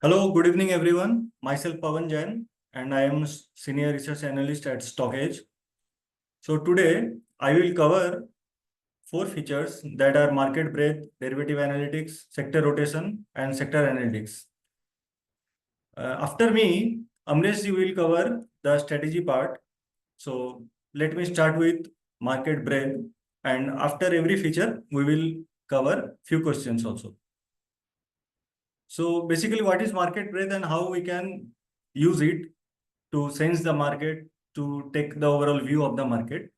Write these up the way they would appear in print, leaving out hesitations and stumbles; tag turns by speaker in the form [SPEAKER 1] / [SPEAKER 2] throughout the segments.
[SPEAKER 1] Hello, good evening everyone. Myself Pawan Jain and I am Senior Research Analyst at StockEdge. So today I will cover four features that are market breadth, derivative analytics, sector rotation and sector analytics. After me, Amresh ji will cover the strategy part. So let me start with market breadth, and after every feature we will cover few questions also. So basically what is market breadth and how we can use it to sense the market, to take the overall view of the market.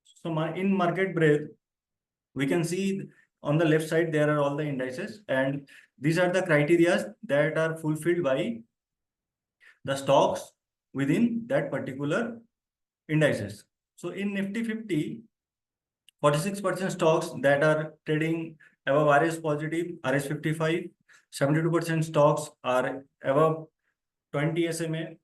[SPEAKER 1] So in market breadth, we can see on the left side, there are all the indices, and these are the criteria that are fulfilled by the stocks within that particular indices. So in Nifty 50, 46% stocks that are trading above RS positive, RS 55, 72% stocks are above 20 SMA,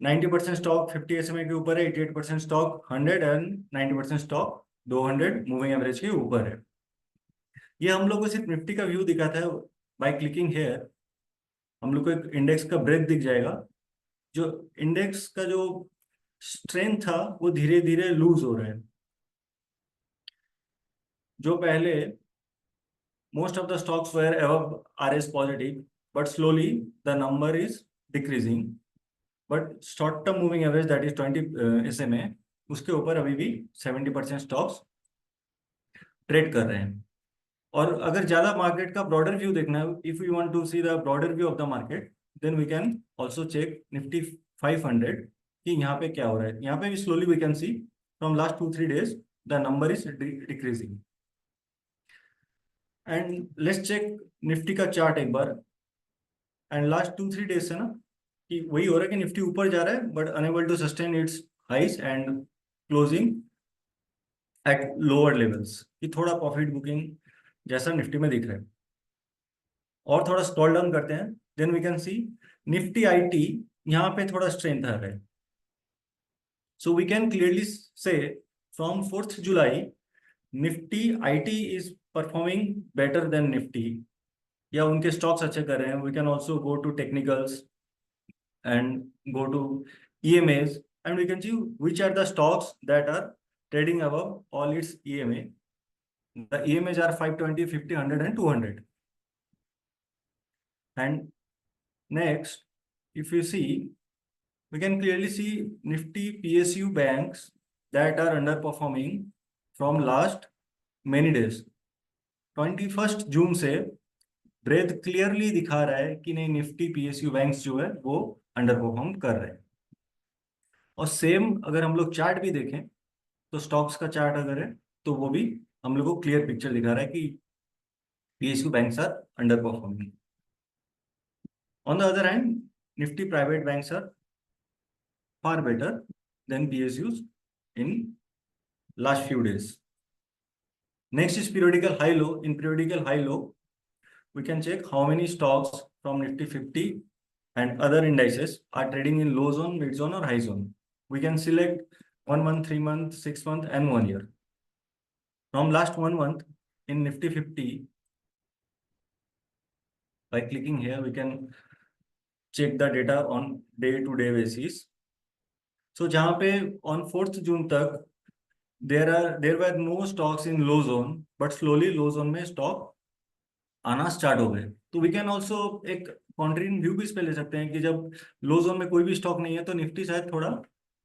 [SPEAKER 1] 90% stock 50 SMA के ऊपर है, 88% stock 100 and 90% stock 200 moving average के ऊपर है। ये हम लोग को सिर्फ निफ्टी का व्यू दिखाता है। बाय क्लिकिंग हेयर हम लोग को एक इंडेक्स का ब्रेथ दिख जाएगा। जो इंडेक्स का जो स्ट्रेंथ था वो धीरे धीरे लूज हो रहा है। जो पहले most of the stocks were above RS positive, but slowly the number is decreasing, but short term moving average that is 20 SMA, उसके ऊपर अभी भी 70% स्टॉक्स ट्रेड कर रहे हैं। और अगर ज्यादा मार्केट का ब्रॉडर व्यू देखना है, if you want to see the broader view of the market, then we can also check Nifty 500 कि यहाँ पे क्या हो रहा है। यहाँ पे भी slowly we can see from last 2-3 days the number is decreasing. And let's check Nifty का चार्ट एक बार। एंड लास्ट 2-3 days से ना कि वही हो रहा है कि निफ्टी ऊपर जा रहा है but unable to sustain its highs and closing at lower levels, कि थोड़ा प्रॉफिट बुकिंग जैसा निफ्टी में दिख रहा है। और थोड़ा स्क्रॉल डाउन करते हैं, then we can see Nifty IT यहाँ पे थोड़ा स्ट्रेंथ आ रहा है। So we can clearly see from 4th July Nifty IT is performing better than Nifty, या उनके स्टॉक्स अच्छे कर रहे हैं। We can also go to technicals and go to EMAs, and we can see which are the stocks that are trading above all its EMA. The EMAs are 520, 50, 100 and 200. And next, if you see, we can clearly see Nifty PSU banks that are underperforming from last many days. 21st June से breath clearly दिखा रहा है कि नहीं, Nifty PSU banks जो है वो under perform कर रहे हैं। और सेम अगर हम लोग चार्ट भी देखें तो स्टॉक्स का चार्ट अगर है तो वो भी हम लोग को क्लियर पिक्चर दिखा रहा है कि PSU banks are underperforming. On the other hand, Nifty private banks are far better than PSUs in last few days. Next is periodical high low. In periodical high low, we can check how many stocks from Nifty 50 and other indices are trading in low zone, mid zone or high zone. We can select 1 month, 3 month, 6 month and 1 year. From last 1 month in Nifty 50, by clicking here, we can check the data on day-to-day basis. So जहाँ पे on 4th June तक there were no stocks in low zone, but slowly low zone में stock आना start हो गए। तो we can also एक contrarian view भी इस पे ले सकते हैं कि जब लो जोन में कोई भी स्टॉक नहीं है तो निफ्टी शायद थोड़ा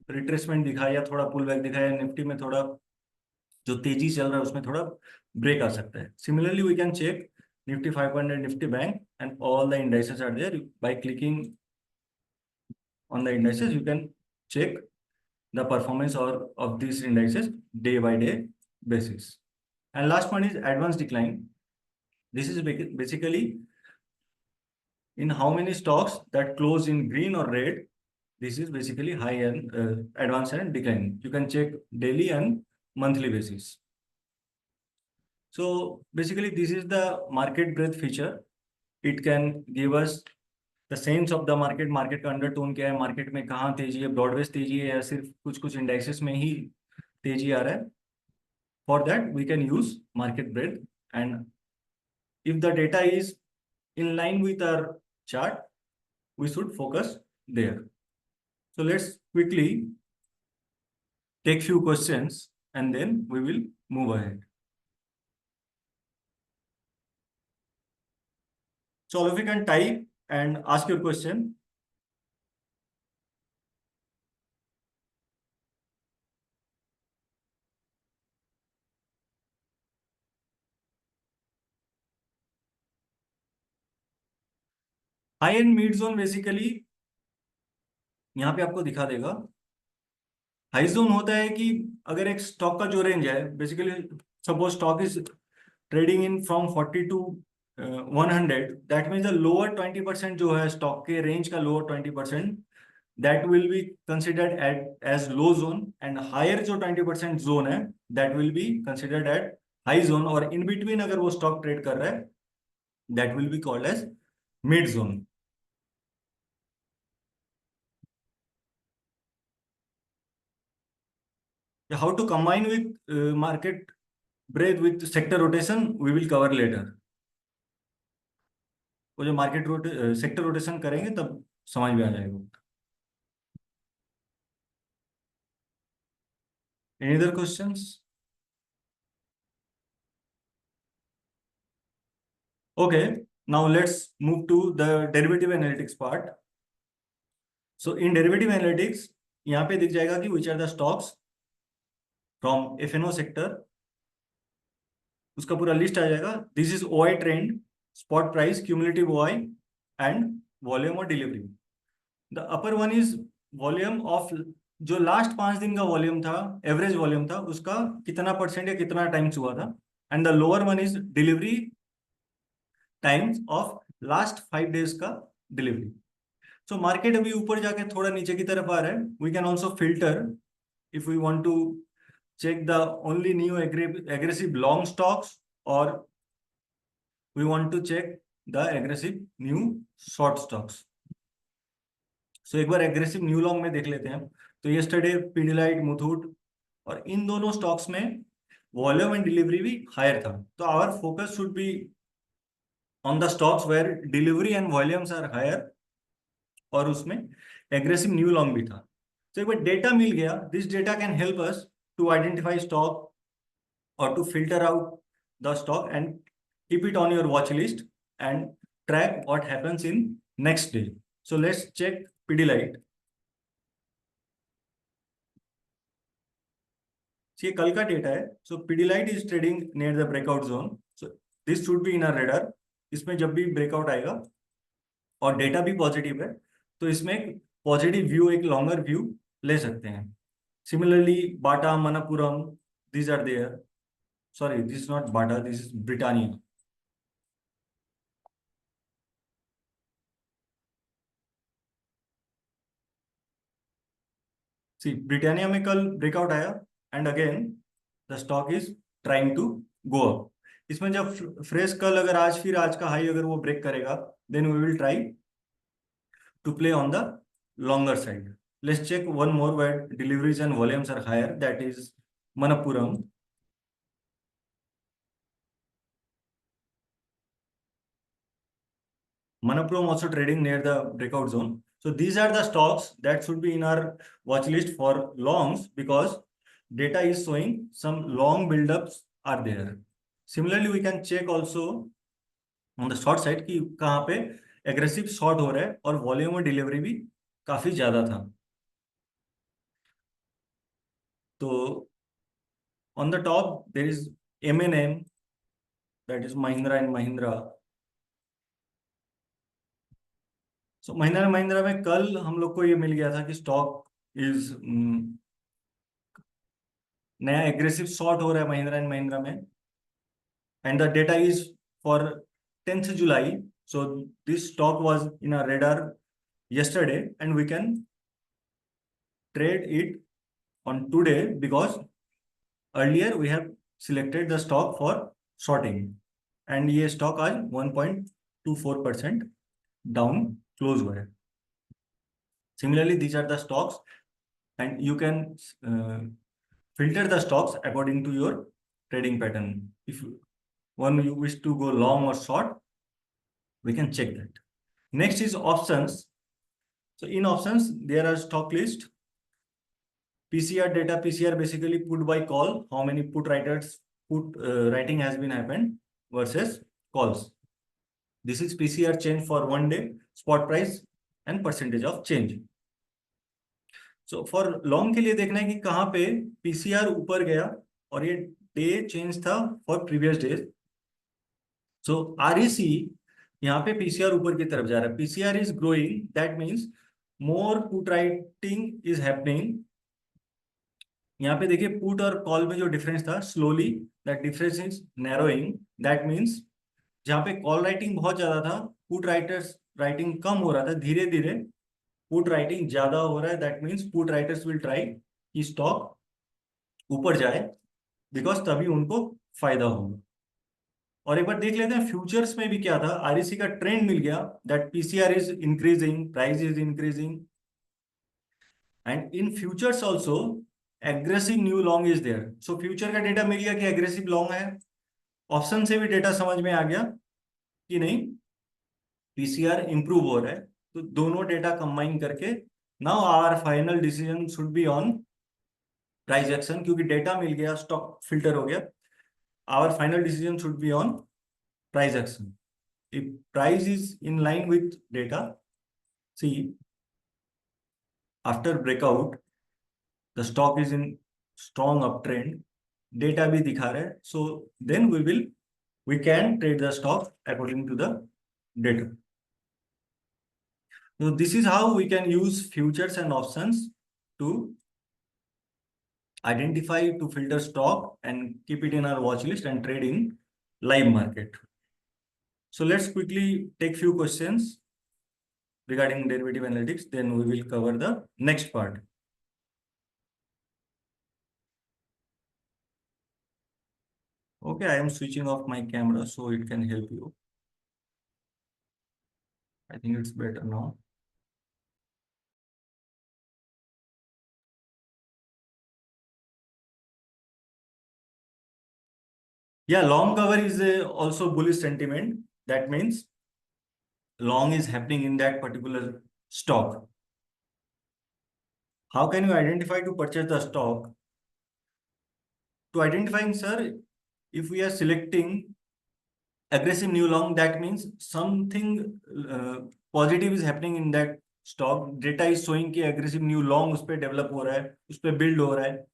[SPEAKER 1] रिट्रेसमेंट दिखाए या थोड़ा पुल बैक दिखाए, निफ्टी में थोड़ा जो तेजी चल रहा है उसमें थोड़ा ब्रेक आ सकता है। Similarly we can check Nifty 500, Nifty bank and all the indices are there. By clicking on the indices, you can check the performance of these indices day by day basis. And last one is advanced decline. This is basically in how many stocks that close in green or red. This is basically high and advanced and decline. You can check daily and monthly basis. So basically this is the market breadth feature. It can give us the sense of the market, market का undertone क्या है, market में कहाँ तेजी है, ब्रॉडबेस तेजी है या सिर्फ कुछ कुछ इंडेक्सेस में ही तेजी आ रहा है। For that we can use market breath, and if the data is in line with our chart, we should focus there. So let's quickly take few questions and then we will move ahead. So all of you can type and ask your question. High and mid zone basically यहाँ पे आपको दिखा देगा। High zone होता है कि अगर एक स्टॉक का जो रेंज है, basically suppose stock is trading in from 40 to 100, that means the lower 20% जो है स्टॉक के रेंज का lower 20%, that will be considered at as low zone, and higher जो 20% जोन है that will be considered at high zone, और in between अगर वो stock trade कर रहा है that will be called as mid zone. How to combine with market break with sector rotation, we will cover later. वो जो market sector rotation करेंगे तब समझ में आ जाएगा। Any other questions? Okay, now let's move to the derivative analytics part. So in derivative analytics, यहाँ पे दिख जाएगा कि which are the stocks from FNO sector, उसका पूरा लिस्ट आ जाएगा। This is OI trend, spot price, cumulative OI and volume और डिलीवरी। The upper one is volume of जो लास्ट 5 दिन का वॉल्यूम था, एवरेज वॉल्यूम था, उसका कितना परसेंट या कितना टाइम्स हुआ था, and the lower one is delivery times of last 5 days का डिलीवरी। सो मार्केट अभी ऊपर जाके थोड़ा नीचे की तरफ आ रहा है। We can also filter if we want to check the only new aggressive long stocks, or we want to check the aggressive new short stocks. So एक बार aggressive new long में देख लेते हैं। तो yesterday Pidilite, मुथूट, और इन दोनों stocks में volume and delivery भी हायर था। तो our focus should be on the stocks where delivery and volumes are higher, और उसमें एग्रेसिव न्यू लॉन्ग भी था। तो एक बार डेटा मिल गया, this data can help us to identify stock or to filter out the stock and keep it on your watch list and track what happens in next day. So let's check Pidilite. ये कल का data है। So Pidilite is trading near the breakout zone. So this should be in our radar. इसमें जब भी breakout आएगा और data भी पॉजिटिव है तो इसमें एक पॉजिटिव व्यू, एक लॉन्गर व्यू ले सकते हैं। Similarly Bata, Manappuram, these are there. Sorry, this is not Bata, this is Britannia. See, Britannia में कल ब्रेकआउट आया and again the stock is trying to go up. इसमें जब फ्रेश कल अगर आज फिर आज का हाई अगर वो ब्रेक करेगा then we will try to play on the longer side. Let's check one more where deliveries and volumes are higher, that is Manappuram. Manappuram also trading near the breakout zone. So these are the stocks that should be in our watch list for longs because data is showing some long buildups are there. Similarly, we can check also on the short side कि कहाँ पे aggressive short हो रहा है और volume और delivery भी काफी ज्यादा था। तो on the top there is M&M, that is Mahindra and Mahindra. So Mahindra and Mahindra में कल हम लोग को ये मिल गया था कि स्टॉक इज नया एग्रेसिव शॉर्ट हो रहा है महिंद्रा एंड महिंद्रा में, and the data is for 10th July. So this stock was in our radar yesterday and we can trade it on today because earlier we have selected the stock for shorting, and ये stock आज 1.24% down close हुआ है। Similarly, these are the stocks and you can filter the stocks according to your trading pattern. If one you wish to go long or short, we can check that. Next is options. So in options, there are stock list, PCR data. PCR basically put by call, how many put writers put writing has been happened versus calls. This is PCR change for 1 day, spot price and percentage of change. So for long के लिए देखना है कि कहाँ पे PCR ऊपर गया और ये डे चेंज था for previous days. So REC यहाँ पे पीसीआर ऊपर की तरफ जा रहा है. PCR is growing, that means more put writing is happening. यहाँ पे देखिए पुट और कॉल में जो डिफरेंस था, slowly that difference is narrowing. That means जहाँ पे कॉल राइटिंग बहुत ज्यादा था, पुट राइटर्स राइटिंग कम हो रहा था. धीरे धीरे पुट राइटिंग ज्यादा हो रहा है. That means put writers will try कि स्टॉक ऊपर जाए, बिकॉज तभी उनको फायदा होगा. और एक बार देख लेते हैं फ्यूचर्स में भी क्या था. आरईसी का ट्रेंड मिल गया that PCR is increasing, price is increasing, and in futures also aggressive new long is there. So future का डेटा मिल गया कि एग्रेसिव लॉन्ग है. ऑप्शन से भी डेटा समझ में आ गया कि नहीं पीसीआर इंप्रूव हो रहा है. तो दोनों डेटा कंबाइन करके now our final decision should be on price action. क्योंकि डेटा मिल गया, स्टॉक फिल्टर हो गया, our final decision should be on price action. If price is in line with data, see after breakout the stock is in strong uptrend, data भी दिखा रहा है, so then we can trade the stock according to the data. So this is how we can use futures and options to identify, to filter stock and keep it in our watch list and trade in live market. So let's quickly take few questions regarding derivative analytics, then we will cover the next part. Okay, I am switching off my camera so it can help you. I think it's better now. Yeah, long cover is also bullish sentiment. That means long is happening in that particular stock. How can you identify to purchase the stock? To identifying, sir, if we are selecting aggressive new long, that means something positive is happening in that stock. Data is showing कि aggressive new long उस पे develop हो रहा है, उस पे build हो रहा है.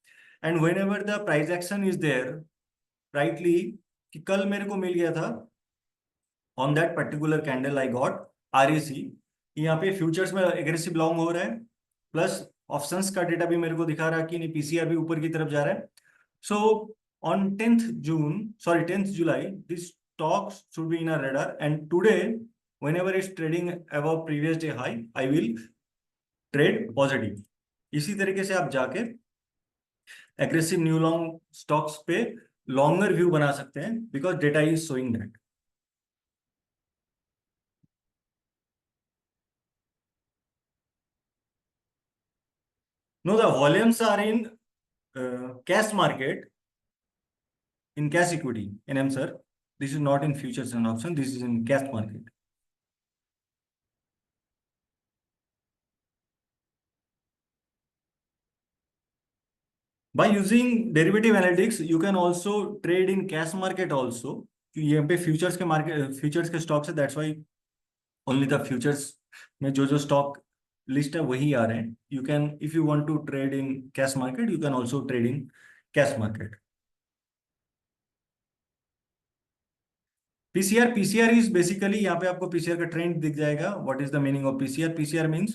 [SPEAKER 1] And whenever the price action is there, rightly कि कल मेरे को मिल गया था on that particular candle I got REC. यहाँ पे फ्यूचर्स में एग्रेसिव लॉन्ग हो रहा है, प्लस ऑप्शंस का डेटा भी मेरे को दिखा रहा है कि नहीं पीसीआर भी ऊपर की तरफ जा रहा है. So on 10th July this stock should be in a radar, and today whenever it's trading above previous day high I will trade positive. इसी तरीके से आप जाके एग्रेसिव न्यू लॉन्ग स्टॉक्स पे लॉन्गर व्यू बना सकते हैं because data is showing that. No, the volumes are in cash market, in cash equity, NM sir. This is not in futures and options. This is in cash market. By using derivative analytics, you can also trade in cash market also. यहाँ पे futures के market, futures के stocks है. That's why only the futures में जो stock list है वही आ रहे हैं. You can, if you want to trade in cash market, you can also trade in cash market. PCR is basically, यहाँ पे आपको पीसीआर का ट्रेंड दिख जाएगा. What is the meaning of PCR? PCR means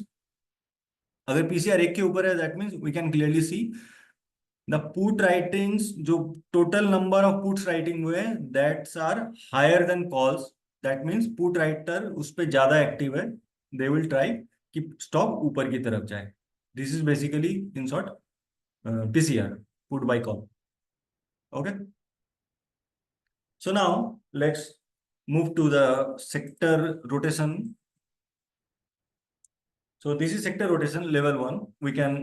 [SPEAKER 1] अगर पीसीआर एक के ऊपर है, that means we can clearly see the put writings, जो total number of puts writing हुए that's are higher than calls. That means put writer उस पर ज्यादा एक्टिव है. दे विल ट्राई कि स्टॉक ऊपर की तरफ जाए. This is basically in short PCR, put buy call. Okay, so now let's move to the sector rotation. So this is sector rotation level 1. We can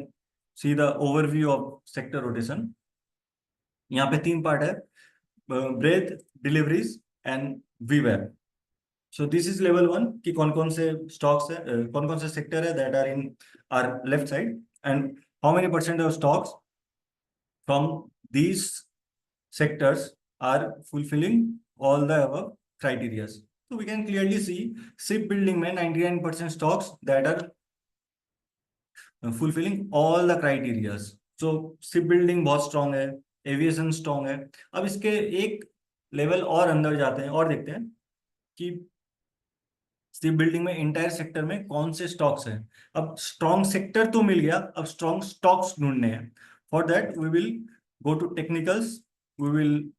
[SPEAKER 1] see the overview of sector rotation. यहाँ पे 3 part है, breadth, deliveries and vware. So this is level one कि कौन कौन से stocks है, कौन कौन से सेक्टर है that are in are left side, and how many percent of stocks from these sectors are fulfilling all the above criteria. So we can clearly see shipbuilding में 99% stocks that are fulfilling all the criteria. So shipbuilding बहुत strong है, aviation strong है. अब इसके एक level और अंदर जाते हैं और देखते हैं कि शिप बिल्डिंग में इंटायर सेक्टर में कौन से स्टॉक्स हैं. अब स्ट्रॉन्ग सेक्टर तो मिल गया, अब स्ट्रॉन्ग स्टॉक्स ढूंढने हैं. For that we will go to technicals. We will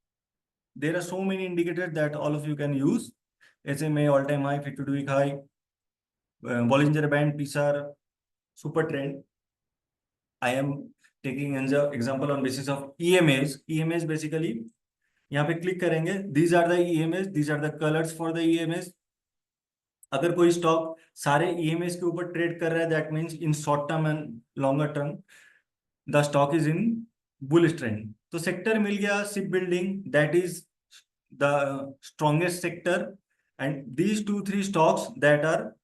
[SPEAKER 1] There are so many indicators that all of you can use. SMA all-time high, 52-week high, Bollinger Band, PSAR, super trend. I am taking an example on basis of EMAs. EMAs basically यहाँ पे click करेंगे. These are the EMAs. These are the colors for the EMAs. अगर कोई stock सारे EMAs के ऊपर trade कर रहा है, that means in short term and longer term the stock is in bullish trend. तो सेक्टर मिल गया ship building, that is the strongest sector, and these 2-3 stocks that are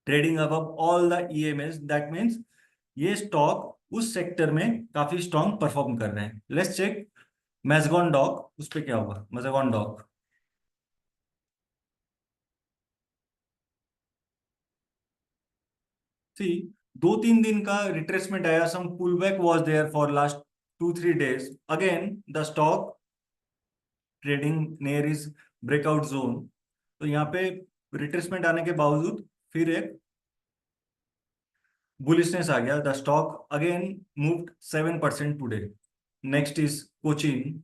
[SPEAKER 1] trading above all the EMAs, that means ये stock उस sector में काफी strong perform कर रहे हैं. Let's check मैज़गॉन dock, उस पे क्या होगा. मैज़गॉन डॉक सी 2-3 दिन का रिट्रेसमेंट आया, some pull back was there for last 2-3 days. Again the stock trading near is breakout zone. तो यहाँ पे रिट्रेसमेंट आने के बावजूद फिर एक बुलिशनेस आ गया. The stock again moved 7% today. Next is Cochin.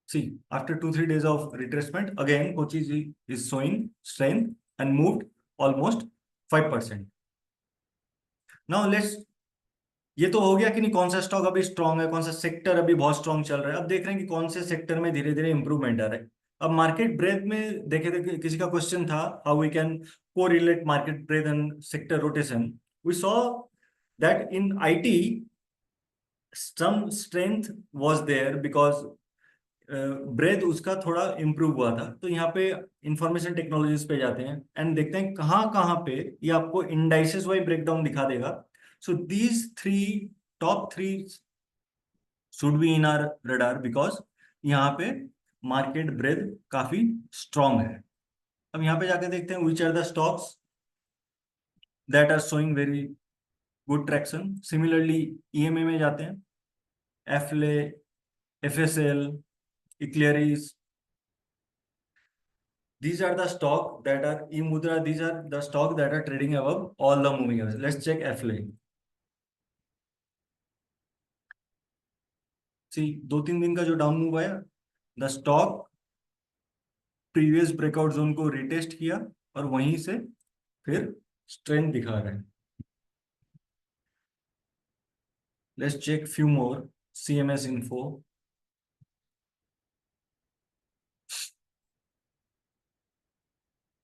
[SPEAKER 1] See after 2-3 days of retracement again Cochin is showing strength and moved almost 5%. now let's, ये तो हो गया कि नहीं कौन सा स्टॉक अभी स्ट्रांग है, कौन सा सेक्टर अभी बहुत स्ट्रांग चल रहा है. अब देख रहे हैं कि कौन से सेक्टर में धीरे धीरे इंप्रूवमेंट आ रहा है. अब मार्केट ब्रेथ में देखे थे, किसी का क्वेश्चन था how we can correlate market breath and sector rotation. We saw that in IT some strength was there because breadth उसका थोड़ा इम्प्रूव हुआ था. तो यहाँ पे इंफॉर्मेशन टेक्नोलॉजीज पे जाते हैं एंड देखते हैं कहाँ कहाँ पे ये आपको इंडाइसेस वाइज ब्रेकडाउन दिखा देगा. So these three top three should be in our radar because यहाँ पे मार्केट ब्रेथ काफी स्ट्रॉन्ग है. अब यहाँ पे जाके देखते हैं which are the stocks that are showing very good traction. Similarly EMA में जाते हैं, Affle, FSL, Eclerx. These are the stock that are e-mudra. These are the stock that are trading above all the moving averages. Let's check FLA. See 2-3 दिन का जो down move आया, the stock previous breakout zone को retest किया और वहीं से फिर स्ट्रेंथ दिखा रहे हैं. Let's check few more. CMS info.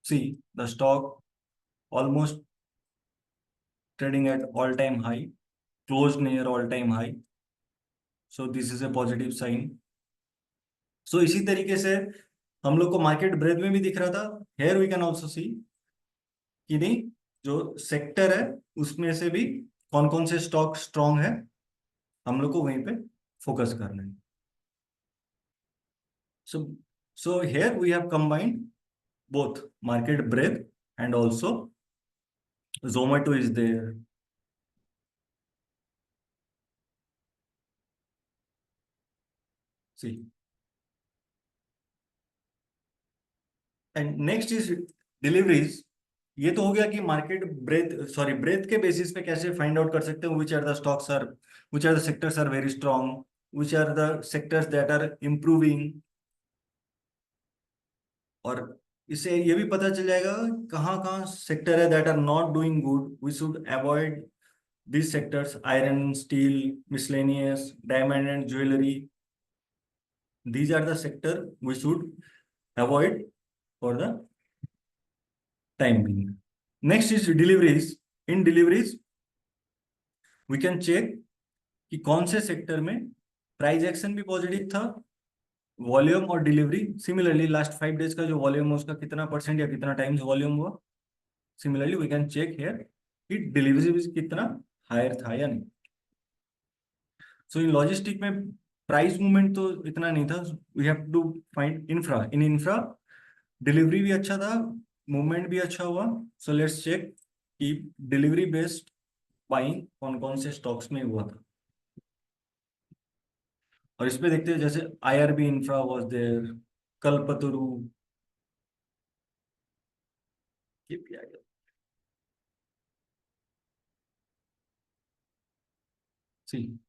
[SPEAKER 1] See the stock almost trading at all-time high, closed near all-time high. So this is a positive sign. So इसी तरीके से हम लोग को मार्केट ब्रेथ में भी दिख रहा था. Here we can also see कि नहीं जो सेक्टर है उसमें से भी कौन कौन से स्टॉक स्ट्रॉन्ग है, हम लोग को वहीं पे फोकस करना है. So so here we have combined both market breath and also Zomato is there. See, and next is deliveries. ये तो हो गया कि मार्केट ब्रेथ के बेसिस पे कैसे फाइंड आउट कर सकते हैं which are the stocks are, which are the sectors are very strong, which are the sectors that are improving. और इससे ये भी पता चल जाएगा कहाँ कहाँ सेक्टर है that are not doing good. We should avoid these sectors: iron, steel, miscellaneous, diamond and jewelry. These are the sector we should avoid for the time being. Next is deliveries. In deliveries we can check कि कौन से sector में price action भी positive था volume और delivery similarly last 5 days का जो volume है उसका कितना परसेंट या कितना टाइम्स वॉल्यूम हुआ, similarly we can check here कि डिलीवरी भी कितना हायर था या नहीं। सो इन लॉजिस्टिक में प्राइस मूवमेंट तो इतना नहीं था, we have to find infra, in infra delivery भी अच्छा था, मूवमेंट भी अच्छा हुआ। सो लेट्स चेक कि डिलीवरी बेस्ड बाइंग कौन कौन से स्टॉक्स में हुआ था। और इसमें देखते हैं जैसे IRB infra was there, Kalpataru, KPI. See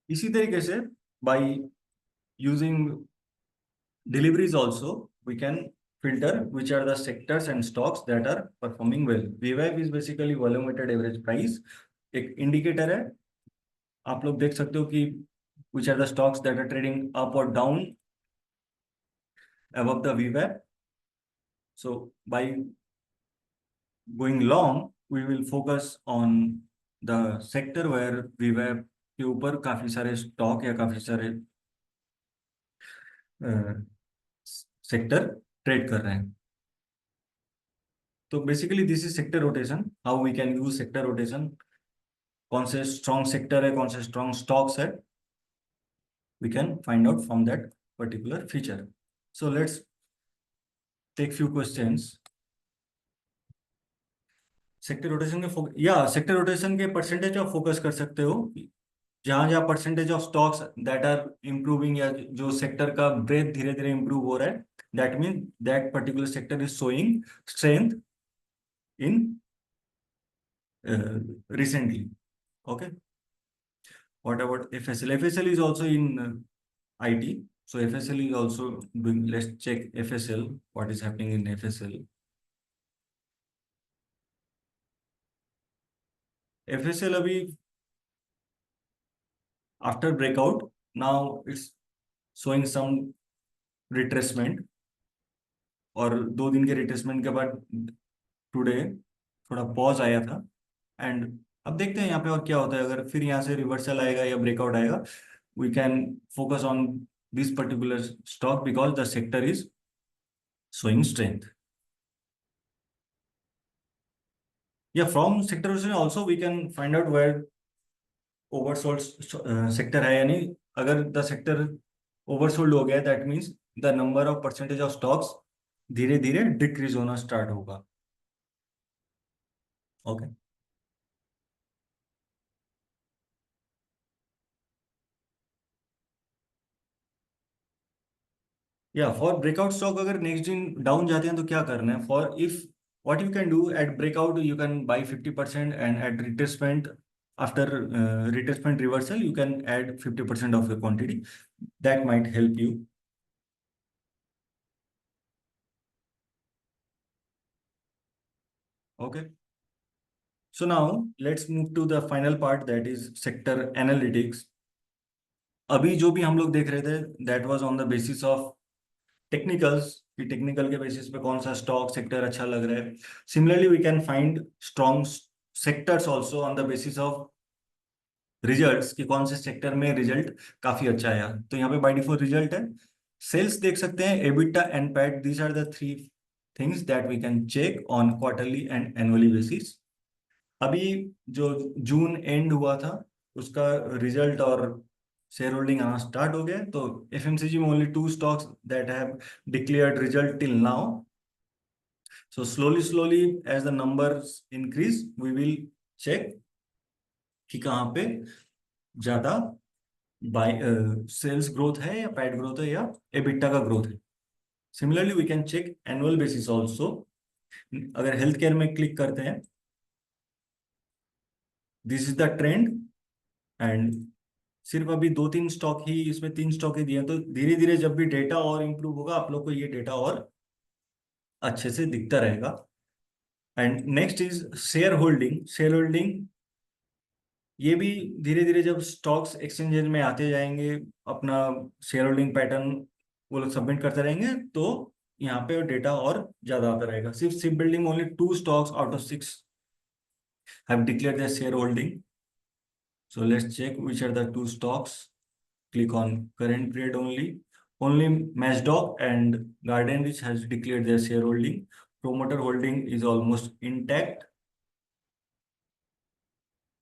[SPEAKER 1] इसी तरीके से by using deliveries also we can filter which are the sectors and stocks that are performing well. VWAP is basically volume weighted average price, एक इंडिकेटर है। आप लोग देख सकते हो कि which are the stocks that are trading up or down above the VWAP. So by going long we will focus on the sector where VWAP के ऊपर काफी सारे स्टॉक या काफी सारे सेक्टर ट्रेड कर रहे हैं। तो basically this is sector rotation, how we can use sector rotation, कौन से स्ट्रॉन्ग सेक्टर है, कौन से स्ट्रॉन्ग स्टॉक्स है, we can find out from that particular feature. So let's take few questions. Sector rotation के या सेक्टर रोटेशन के percentage of focus कर सकते हो, जहां जहां percentage of stocks that are improving या जो सेक्टर का ब्रेथ धीरे धीरे इंप्रूव हो रहा है, that mean that particular sector is showing strength in recently. Okay, what about FSL? FSL is also in IT. So FSL is also doing, let's check FSL, what is happening in FSL. FSL अभी after breakout, now it's showing some retracement, और 2 दिन के retracement के बाद today थोड़ा pause आया था। And अब देखते हैं यहाँ पे और क्या होता है, अगर फिर यहाँ से रिवर्सल आएगा या ब्रेकआउट आएगा, we can focus on this particular stock because the sector is showing strength. Yeah, from sector rotation also we can find out where oversold sector है या नहीं। अगर the sector oversold हो गया, that means the number of percentage of stocks धीरे धीरे decrease होना start होगा। ओके, या फॉर ब्रेकआउट स्टॉक अगर नेक्स्ट दिन डाउन जाते हैं तो क्या करना है, for if what you can do at breakout you can buy 50% and at retracement after retracement reversal you can add 50% of your quantity, that might help you. Okay, so now let's move to the final part, that is sector analytics. अभी जो भी हम लोग देख रहे थे that was on the basis of technicals, कि technical के बेसिस पे कौन सा स्टॉक सेक्टर अच्छा लग रहा है। Similarly we can find strong sectors also on the basis of results, कि कौन से सेक्टर में रिजल्ट काफी अच्छा आया। तो यहाँ पे बाय डिफॉल्ट रिजल्ट है, सेल्स देख सकते हैं, EBITDA and PAT, these are the 3 things that we can check on quarterly and annually basis. अभी जो जून एंड हुआ था उसका रिजल्ट और शेयर होल्डिंग आना स्टार्ट हो गया, तो एफएमसीजी में only 2 stocks that have declared result till now. So slowly slowly as the numbers increase we will check कि कहाँ पे ज्यादा बाय सेल्स ग्रोथ है या पैट ग्रोथ है या एबिटा का ग्रोथ है। Similarly we can check annual basis also. अगर हेल्थ केयर में क्लिक करते हैं, this is the trend, and सिर्फ अभी 2-3 स्टॉक ही, इसमें 3 स्टॉक ही दिए हैं, तो धीरे धीरे जब भी डेटा और इंप्रूव होगा आप लोग को ये डेटा और अच्छे से दिखता रहेगा। And next is share holding. Share holding ये भी धीरे धीरे जब स्टॉक्स एक्सचेंजेस में आते जाएंगे, अपना शेयर होल्डिंग पैटर्न वो लोग सबमिट करते रहेंगे, तो यहाँ पे डेटा और ज्यादा आता रहेगा। सिर्फ ship building only 2 stocks out of 6 have declare their share holding. So let's check which are the two stocks. Click on current period only. Only Matchdoc and Garden Rich has declared their shareholding. Promoter holding is almost intact.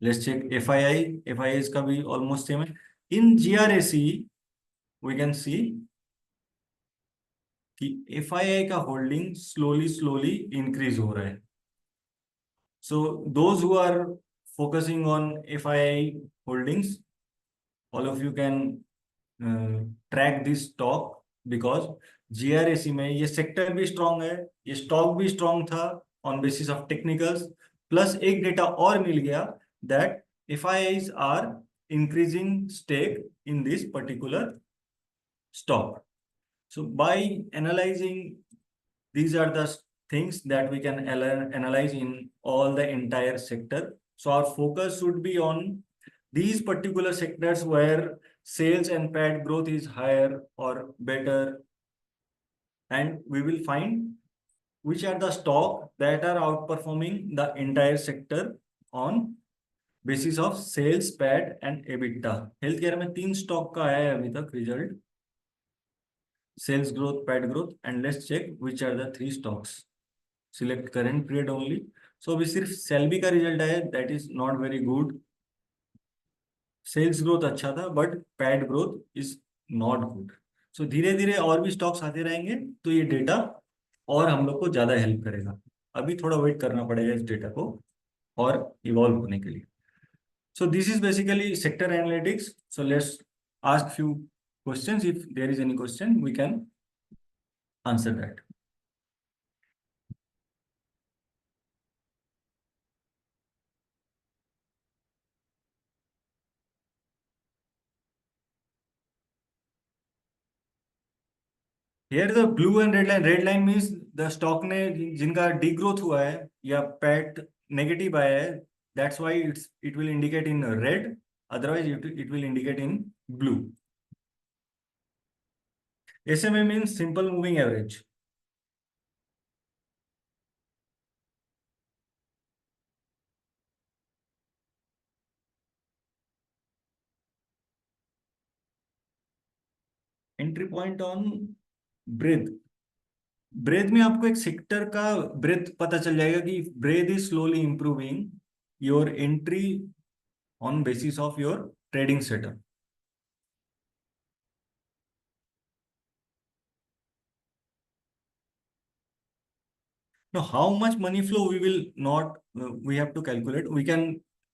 [SPEAKER 1] Let's check FII. FII's का भी almost same है. In GRAC, we can see कि FII का holding slowly increase हो रहा है. So those who are focusing on FII holdings, all of you can track this stock because GRAC में ये सेक्टर भी स्ट्रांग है, ये स्टॉक भी स्ट्रांग था on basis of technicals, plus एक डेटा और मिल गया that FIIs are increasing stake in this particular stock. So by analyzing, these are the things that we can analyze in all the entire sector. So our focus should be on these particular sectors where sales and PAT growth is higher or better, and we will find which are the stock that are outperforming the entire sector on basis of sales, PAT and EBITDA. Healthcare में 3 stock का आया है अभी तक result, sales growth, PAT growth, and let's check which are the 3 stocks. Select current period only. So अभी सिर्फ Selby का result आया, that is not very good. Sales growth अच्छा था but PAT growth is not good. So धीरे धीरे और भी स्टॉक्स आते रहेंगे तो ये डेटा और हम लोग को ज्यादा हेल्प करेगा. अभी थोड़ा वेट करना पड़ेगा इस डेटा को और इवॉल्व होने के लिए. So this is basically sector analytics. So let's ask few questions. If there is any question we can answer that. Here the blue and red line means the stock ने जिनका degrowth हुआ है या PAT negative आया है, that's why it will indicate in red, otherwise it will indicate in blue. SMA means simple moving average. Entry point on breadth. Breadth में आपको एक सेक्टर का ब्रेथ पता चल जाएगा कि breadth is slowly improving your entry on basis of your trading setup. Now how much money flow we will not we have to calculate. We can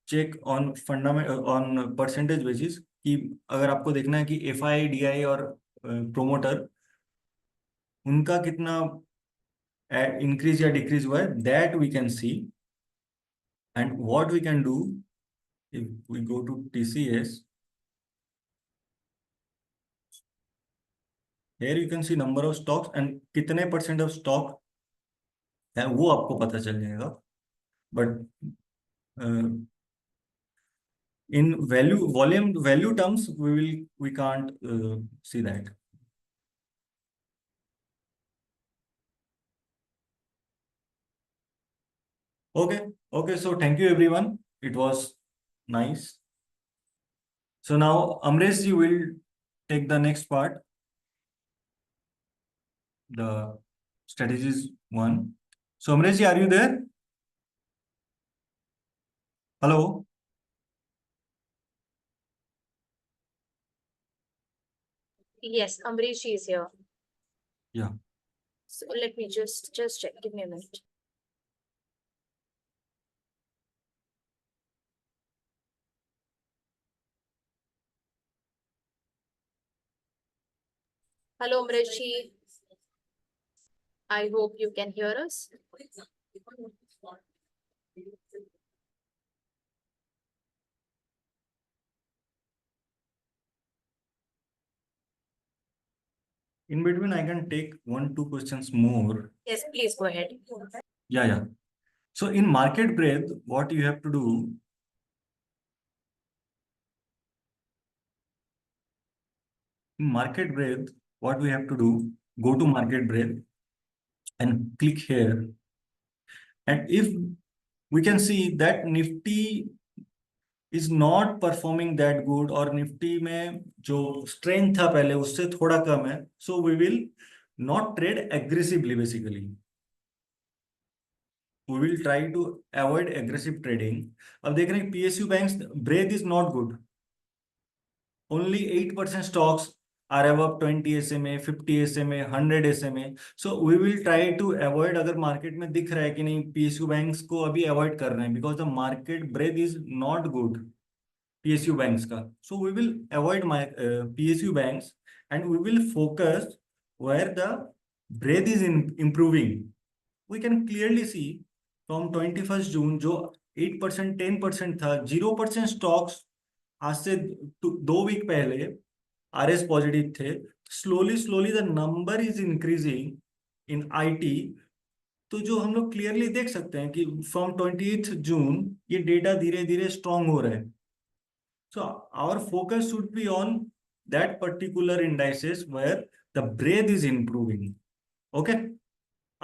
[SPEAKER 1] check on fundamental on percentage basis कि अगर आपको देखना है कि FI, DI और promoter उनका कितना increase या डिक्रीज हुआ है, that we can see. And what we can do if we go to TCS, here you can see number of stocks and कितने परसेंट ऑफ स्टॉक है वो आपको पता चल जाएगा. But in value terms we can't see that. Okay, so thank you everyone, it was nice. So now Amresh ji will take the next part, the strategies one. So Amresh ji, are you there? Hello.
[SPEAKER 2] Yes, Amrish is here.
[SPEAKER 1] Yeah.
[SPEAKER 2] So let me just check. Give me a minute. Hello, Amrish. I hope you can hear us.
[SPEAKER 1] In between, I can take 1-2 questions more.
[SPEAKER 2] Yes, please go ahead.
[SPEAKER 1] Yeah. So in market breadth, what you have to do, in market breadth, what we have to do, go to market breadth and click here. And if we can see that Nifty is not performing that good और Nifty में जो strength था पहले उससे थोड़ा कम है, so we will not trade aggressively basically. We will try to avoid aggressive trading. अब देख रहे हैं PSU banks breadth is not good. Only 8% stocks are above 20 SMA, 50 SMA, 100 SMA. So we will try to avoid. अगर market में दिख रहा है कि नहीं PSU banks को अभी अवॉइड कर रहे हैं because the market breadth is not good. PSU banks का. So we will avoid my PSU banks and we will focus where the breadth is improving. We can clearly see from 21st June जो 8% 10% था 0% stocks आज से 2 week पहले RS positive थे. Slowly the number is increasing in IT. तो जो हम लोग क्लियरली देख सकते हैं कि फ्रॉम 28th जून ये डेटा धीरे धीरे स्ट्रांग हो रहा है. So our focus should be on that particular indices where the breadth is improving. Okay,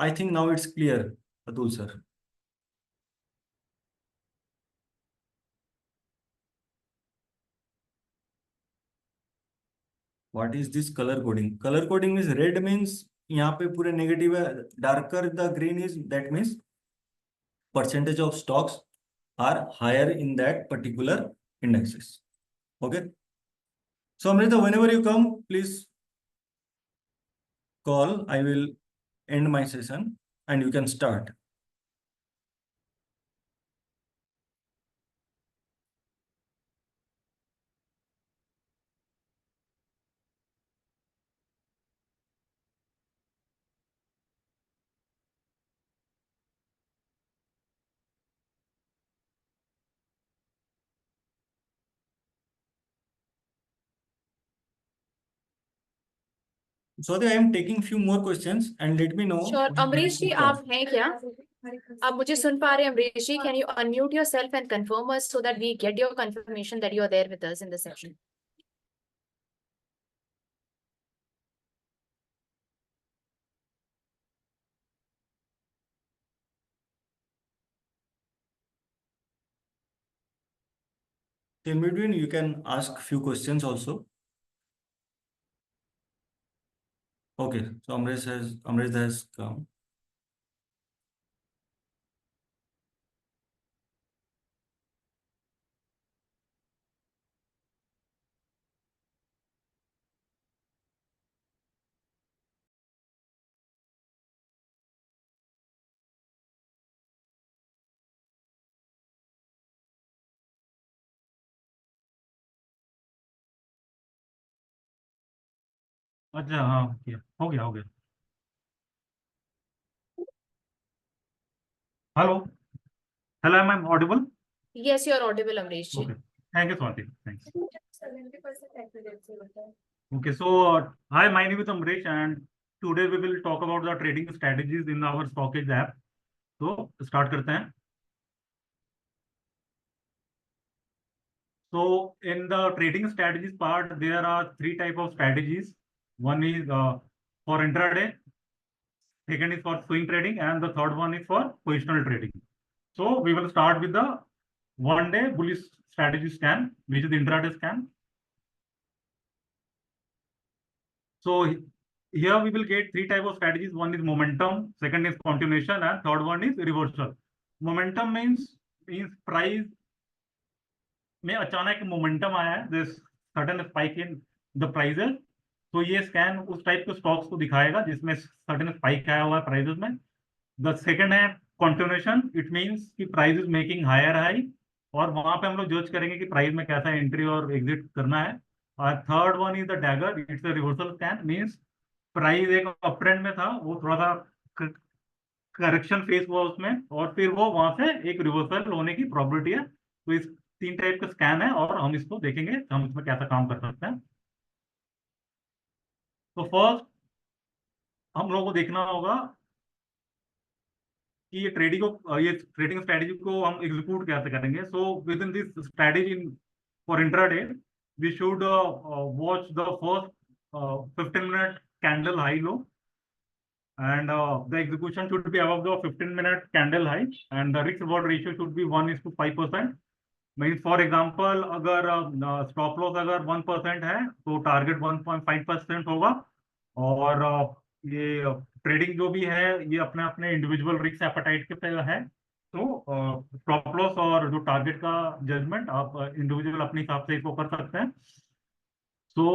[SPEAKER 1] I think now it's clear Atul sir. What is this colour coding? Colour coding means red means यहाँ पे पूरे negative है, darker the green is that means percentage of stocks are higher in that particular indexes. Okay. So Amrita, whenever you come, please call. I will end my session and you can start. Sorry, I am taking few more questions and let me know.
[SPEAKER 2] Sure. Amrish ji आप हैं क्या? आप मुझे सुन पा रहे हैं अमरीश जी? Can you unmute yourself and confirm us so that we get your confirmation that you are there with us in the session?
[SPEAKER 1] In between, you can ask few questions also. Okay, so Amresh has come.
[SPEAKER 3] अच्छा हाँ हो गया. Hello hello, am I audible?
[SPEAKER 2] Yes, you are audible, Amresh ji.
[SPEAKER 3] Okay, thank you Swati, thanks. Okay, so hi, my name is Amresh and today we will talk about the trading strategies in our StockEdge app. तो start करते हैं. So in the trading strategies part, there are 3 types of strategies. One is for intraday, second is for swing trading, and the third one is for positional trading. So we will start with the one-day bullish strategy scan, which is the intraday scan. So here we will get 3 types of strategies. One is momentum, second is continuation, and third one is reversal. Momentum means price में अचानक momentum आया है, this sudden spike in the prices. तो ये scan उस type के stocks को दिखाएगा जिसमें सडन स्पाइक आया हुआ है प्राइसेस में. द सेकंड है कंटिन्यूएशन, इट मींस कि price is making higher high, और वहां पे हम लोग जज करेंगे कि प्राइस में कैसा एंट्री और एग्जिट करना है. और third one is the dagger, it's a reversal scan, means price एक अप ट्रेंड में था, वो थोड़ा सा करेक्शन फेस हुआ उसमें, और फिर वो वहां से एक रिवर्सल होने की प्रोबेबिलिटी है. तो इस 3 टाइप का स्कैन है और हम इसको देखेंगे हम इसमें कैसा काम कर सकते हैं. तो फर्स्ट हम लोगों को देखना होगा कि ये ट्रेडिंग स्ट्रेटेजी को हम एग्जीक्यूट कैसे करेंगे. So within this strategy for intraday we should watch the first 15-minute candle high low, and the execution should be above the 15-minute candle high, and the risk reward ratio should be 1:5%. Means for example अगर stop loss अगर 1% है तो target 1.5% होगा। और ये trading जो भी है ये अपने अपने इंडिविजुअल रिस्क एपेटाइट के पे है। तो स्टॉप लॉस और जो टारगेट का जजमेंट आप इंडिविजुअल अपने हिसाब से इसको कर सकते हैं। सो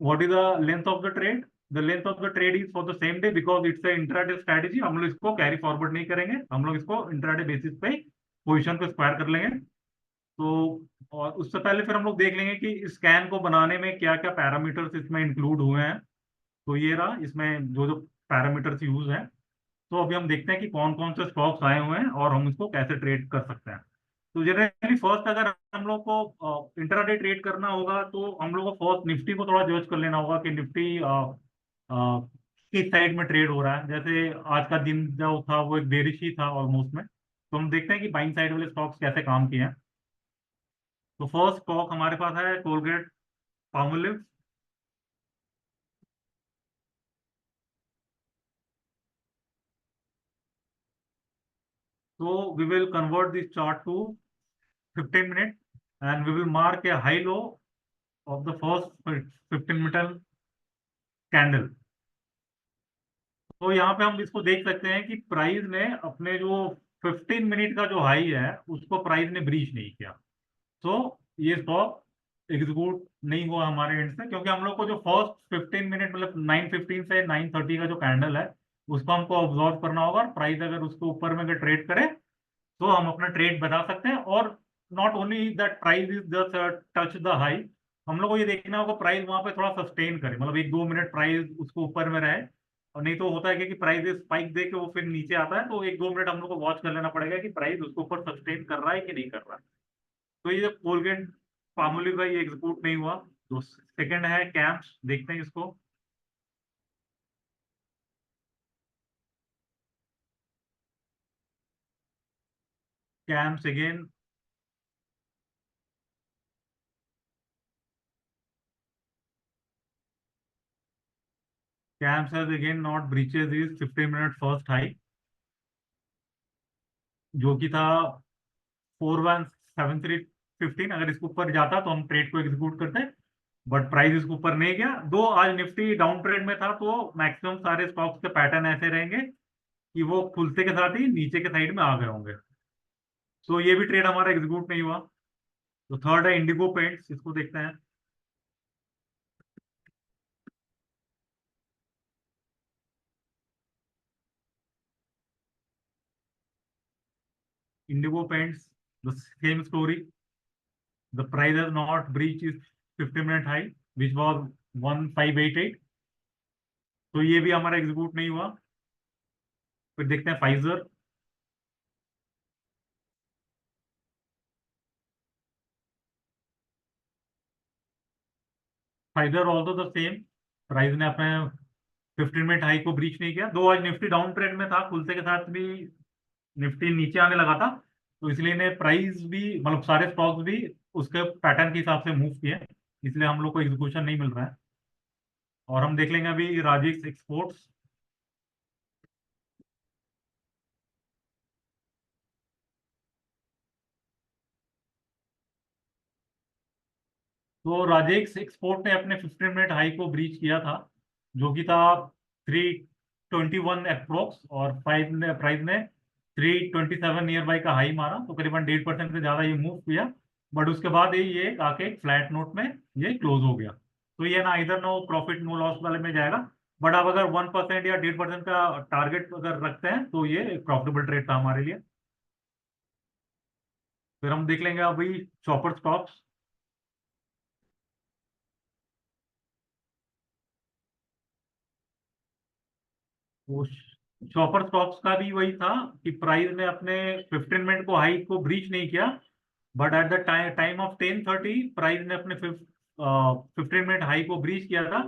[SPEAKER 3] what is the length of the trade? The length of the trade is for the same day because it's a intraday strategy। हम लोग इसको कैरी फॉरवर्ड नहीं करेंगे, हम लोग इसको इंट्राडे बेसिस पे पोजीशन को स्क्वायर कर लेंगे। तो और उससे पहले फिर हम लोग देख लेंगे कि इस स्कैन को बनाने में क्या क्या पैरामीटर्स इसमें इंक्लूड हुए हैं। तो ये रहा इसमें जो जो पैरामीटर्स यूज हैं। तो अभी हम देखते हैं कि कौन कौन से स्टॉक्स आए हुए हैं और हम इसको कैसे ट्रेड कर सकते हैं। तो जनरली फर्स्ट अगर हम लोग को इंट्राडे ट्रेड करना होगा तो हम लोग को फर्स्ट निफ्टी को थोड़ा जज कर लेना होगा कि निफ्टी किस साइड में ट्रेड हो रहा है। जैसे आज का दिन जो था वो एक बेरिश ही था ऑलमोस्ट में। तो हम देखते हैं कि बाइंग साइड वाले स्टॉक्स कैसे काम किए हैं। तो फर्स्ट स्टॉक हमारे पास है Colgate Palmolive. So we will convert this chart to 15 minutes and we will mark a high low of the first 15-minute candle। तो यहाँ पे हम इसको देख सकते हैं कि प्राइस ने अपने जो 15 मिनट का जो हाई है उसको प्राइस ने ब्रीच नहीं किया। तो ये स्टॉक एग्जीक्यूट नहीं हुआ हमारे एंड से, क्योंकि हम लोग को जो फर्स्ट 15 मिनट मतलब 9:15 से 9:30 का जो कैंडल है उसको हमको ऑब्जर्व करना होगा। और प्राइस अगर उसके ऊपर में अगर ट्रेड करे तो हम अपना ट्रेड बना सकते हैं। और not only that price is just touch the high, हम लोग को ये देखना होगा प्राइस वहां पे थोड़ा सस्टेन करे, मतलब 1-2 मिनट प्राइस उसको ऊपर में रहे। और नहीं तो होता है कि प्राइस स्पाइक दे के वो फिर नीचे आता है, तो 1-2 मिनट हम लोग को वॉच कर लेना पड़ेगा कि प्राइस उसके ऊपर सस्टेन कर रहा है कि नहीं कर रहा है। तो ये कोलगेट पामोलिव का ये एग्जीक्यूट नहीं हुआ। तो सेकंड है कैंप्स, देखते हैं इसको। Camps again camps has again not breaches is 15 minute first high, जो कि था 417315। अगर इसके ऊपर जाता तो हम ट्रेड को एग्जीक्यूट करते, बट प्राइस इसके ऊपर नहीं गया। दो आज निफ्टी डाउन ट्रेड में था तो मैक्सिमम सारे स्टॉक्स के पैटर्न ऐसे रहेंगे कि वो खुलते के साथ ही नीचे के साइड में आ गए होंगे। तो ये भी ट्रेड हमारा एग्जीक्यूट नहीं हुआ। तो थर्ड है इंडिगो पेंट्स, इसको देखते हैं। Indigo paints the same story, the price has not breach is 15 minute high which was 1588। तो ये भी हमारा एग्जीक्यूट नहीं हुआ। फिर देखते हैं Pfizer. Pfizer also the same, price ने अपने 15 मिनट हाई को ब्रीच नहीं किया। दो आज निफ्टी डाउन ट्रेड में था, खुलते के साथ भी निफ्टी नीचे आने लगा था, तो इसलिए ने प्राइस भी मतलब सारे स्टॉक्स भी उसके पैटर्न के हिसाब से मूव किए, इसलिए हम लोग को एग्जीक्यूशन नहीं मिल रहा है। और हम देख लेंगे अभी राजेश एक्सपोर्ट्स। तो राजेश एक्सपोर्ट ने अपने 15 मिनट हाई को ब्रीच किया था, जो कि था 321 अप्रोक्स, और प्राइस ने 327 नियर बाई का हाई मारा, तो करीबन 1.5% से ज्यादा ये मूव किया। बट उसके बाद ये आके फ्लैट नोट में ये क्लोज हो गया। तो ये ना इधर नो प्रॉफिट नो लॉस वाले में जाएगा। बट आप अगर 1% या 1.5% का टारगेट अगर रखते हैं तो ये एक प्रॉफिटेबल ट्रेड था हमारे लिए। फिर हम देख लेंगे अभी चॉपर स्टॉक्स। वो शॉपर स्टॉक्स का भी वही था कि प्राइस ने अपने 15 मिनट को हाई को ब्रीच नहीं किया, but at the time of 10:30 price ने अपने 15 मिनट हाई को ब्रीच किया था।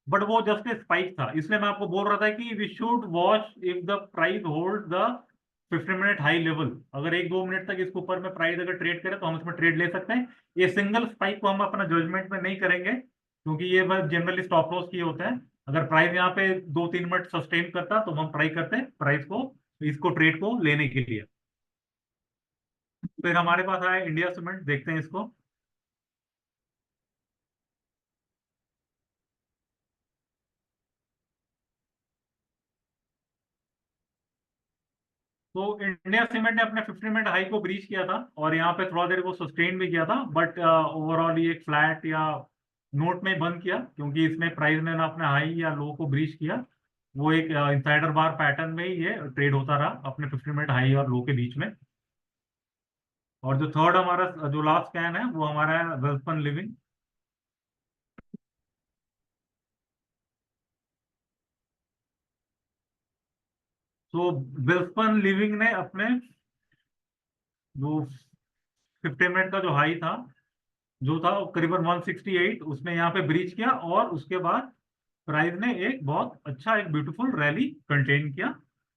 [SPEAKER 3] बट वो जस्ट ए स्पाइक था, इसलिए मैं आपको बोल रहा था कि we should watch if the price hold the 15 minute high level. अगर 1-2 मिनट तक इसके ऊपर में प्राइस अगर ट्रेड करे तो हम इसमें ट्रेड ले सकते हैं। ये सिंगल स्पाइक को हम अपना जजमेंट में नहीं करेंगे, क्योंकि ये बस जनरली स्टॉप लॉस किए होते हैं। अगर प्राइस यहाँ पे 2-3 मिनट सस्टेन करता तो हम ट्राई करते हैं प्राइस को, इसको ट्रेड को लेने के लिए। फिर हमारे पास आया इंडिया सीमेंट, देखते हैं इसको। तो इंडिया सीमेंट ने अपने 50 मिनट हाई को ब्रीच किया था और यहाँ पे थोड़ा देर को सस्टेन भी किया था, बट ओवरऑल ये एक फ्लैट या नोट में बंद किया, क्योंकि इसमें प्राइस ने ना अपने हाई या लो को ब्रीच किया। वो एक इंसाइडर बार पैटर्न में ही ये ट्रेड होता रहा अपने 50 मिनट हाई और लो के बीच में। और जो थर्ड हमारा जो लास्ट स्कैन है वो हमारा है वेल्सपन लिविंग। तो वेल्सपन लिविंग ने अपने जो 50 मिनट का जो हाई था, जो था करीबन 168, उसने यहाँ पे ब्रीच किया और उसके बाद प्राइस ने एक बहुत अच्छा एक ब्यूटीफुल रैली कंटेन किया।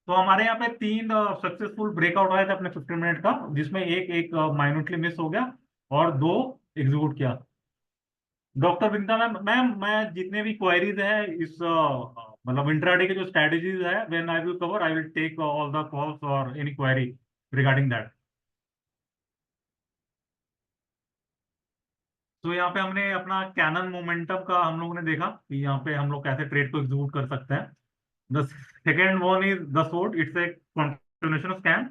[SPEAKER 3] तो हमारे यहाँ पे 3 सक्सेसफुल ब्रेकआउट आए थे अपने 50 मिनट का, जिसमें एक एक माइन्यूटली मिस हो गया और 2 एग्जीक्यूट किया। डॉक्टर विनीता मैम, मैं जितने भी क्वेरीज है इस मतलब इंट्राडे के जो स्ट्रेटेजीज है, when I will cover I will take all the calls और एनी क्वेरी रिगार्डिंग दैट। तो यहाँ पे हमने अपना कैनन मोमेंटम का हम लोगों ने देखा कि यहाँ पे हम लोग कैसे ट्रेड को एग्जीक्यूट कर सकते हैं। The second one is the sort, it's a continuation of scan.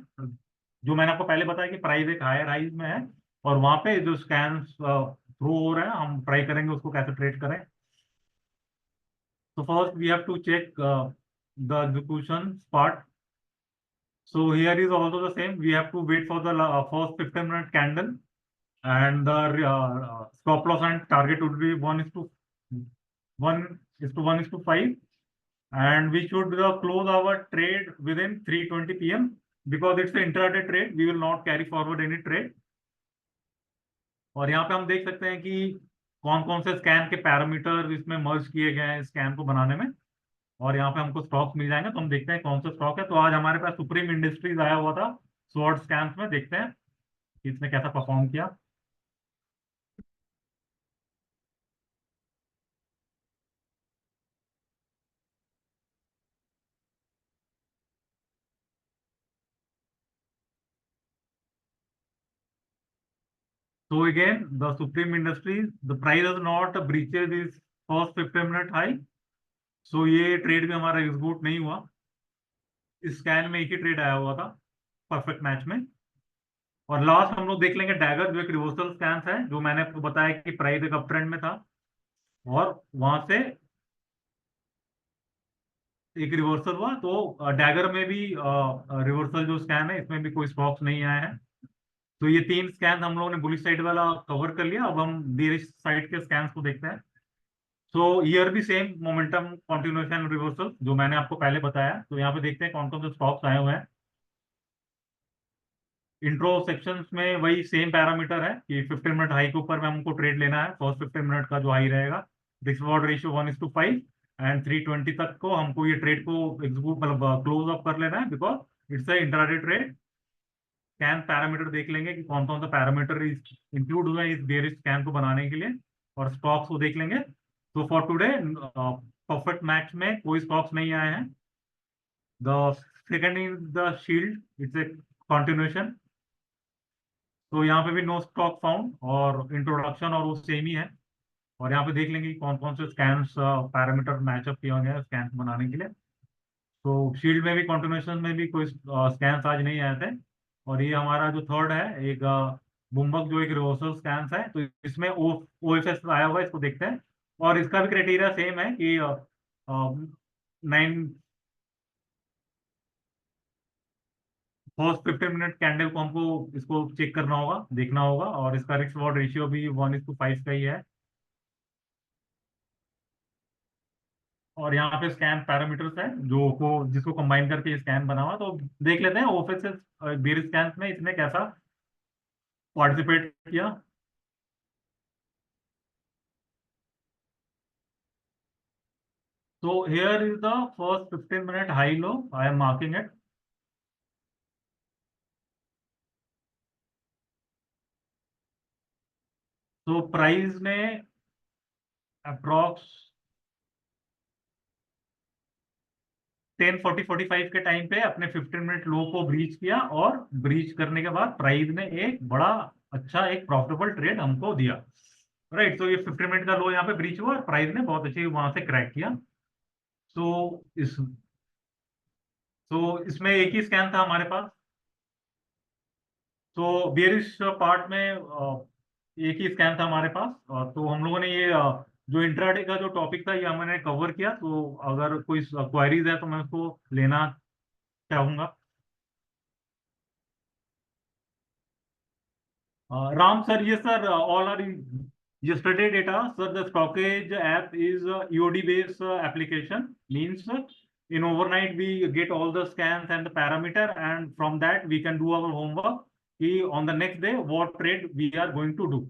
[SPEAKER 3] जो मैंने आपको पहले बताया कि प्राइस एक हायर हाइज में है और वहां पे जो स्कैन थ्रू हो रहे हैं, हम ट्राई करेंगे उसको कैसे ट्रेड करें। तो first we have to check the execution part. So here is also the same. We have to wait for the first 15 minute candle, and the stop loss and target would be 1:1:5, and we should close our trade within 3:20 p.m. because it's an intraday trade. We will not carry forward any trade. और यहाँ पे हम देख सकते हैं कि कौन कौन से स्कैन के पैरामीटर इसमें मर्ज किए गए हैं स्कैन को बनाने में, और यहाँ पे हमको स्टॉक्स मिल जाएंगे। तो हम देखते हैं कौन सा स्टॉक है। तो आज हमारे पास सुप्रीम इंडस्ट्रीज आया हुआ था शॉर्ट स्कैन्स में, देखते हैं कि इसने कैसा परफॉर्म किया। So again, the Supreme Industries, the price has not breached this first 15 minute high. So ये ट्रेड भी हमारा एग्जीक्यूट नहीं हुआ। इस स्कैन में एक ही ट्रेड आया हुआ था परफेक्ट मैच में। और लास्ट हम लोग देख लेंगे डैगर, जो एक रिवर्सल स्कैन है, जो मैंने आपको बताया कि प्राइस एक अप ट्रेंड में था और वहां से एक रिवर्सल हुआ। तो डैगर में भी रिवर्सल जो स्कैन है, इसमें भी कोई स्टॉक्स नहीं आए हैं। तो ये 3 स्कैन हम लोगों ने बुलिश साइड वाला कवर कर लिया। अब हम बेरिश साइड के स्कैन्स को देखते हैं। सो ईयर भी सेम मोमेंटम कंटिन्यूएशन रिवर्सल जो मैंने आपको पहले बताया। तो यहाँ पे देखते हैं कौन कौन से स्टॉक्स आए हुए हैं। इंट्रो सेक्शंस में वही सेम पैरामीटर है कि 15 मिनट हाई के ऊपर में हमको ट्रेड लेना है। फर्स्ट 15 मिनट का जो हाई रहेगा, रिस्क रिवॉर्ड रेशियो 1:5 एंड 320 तक को हमको ये ट्रेड को एग्जीक्यूट मतलब क्लोज अप कर लेना है, because it's a intraday trade. Scan parameter देख लेंगे कि कौन कौन सा पैरामीटर इंक्लूड हुआ है इस बेरिश स्कैन को बनाने के लिए, और स्टॉक्स को देख लेंगे। तो फॉर टुडे परफेक्ट मैच में कोई स्टॉक्स नहीं आए हैं। The second is the shield, it's a continuation. तो यहाँ पे भी नो स्टॉक फाउंड और इंट्रोडक्शन और वो सेम ही है। और यहाँ पे देख लेंगे कि कौन कौन से स्कैन्स पैरामीटर मैचअप किए होंगे स्कैन बनाने के लिए। तो शील्ड में भी कंटिन्यूएशन में भी कोई स्कैन्स आज नहीं आए थे। और ये हमारा जो थर्ड है एक बुम्बक, जो एक रिवर्सल स्कैन्स है। तो इसमें ओ एफ एस आया हुआ है, इसको देखते हैं। और इसका भी क्राइटेरिया सेम है कि 9 फर्स्ट 15 मिनट कैंडल को हमको इसको चेक करना होगा, देखना होगा। और इसका रिस्क रिवॉर्ड रेशियो भी 1:5 का ही है। और यहाँ पे स्कैन पैरामीटर्स है जो को जिसको कंबाइन करके ये स्कैन बना हुआ। तो देख लेते हैं ओफिस बेर स्कैन में इसने कैसा पार्टिसिपेट किया। So here is the first 15 minute high low. I am marking it. So price ने अप्रॉक्स 10:40-45 के टाइम पे अपने 15 मिनट लो को ब्रीच किया और ब्रीच करने के बाद प्राइस ने एक बड़ा अच्छा एक प्रॉफिटेबल ट्रेड हमको दिया, राइट। तो ये 15 मिनट का लो यहाँ पे ब्रीच हुआ और प्राइस ने बहुत अच्छी वहां से क्रैक किया। तो इसमें एक ही स्कैन था हमारे पास। तो बेयरिश पार्ट में एक ही स्कैन था हमारे पास। तो हम लोगों ने ये जो इंट्राडे का जो टॉपिक था ये हमने कवर किया। तो अगर कोई क्वेरीज है तो मैं उसको लेना चाहूंगा। Ram sir, yes sir, all are yesterday data. Sir, the StockEdge app is a EOD based application. Means in overnight we get all the scans and the parameter, and from that we can do our homework. On the next day, what trade we are going to do.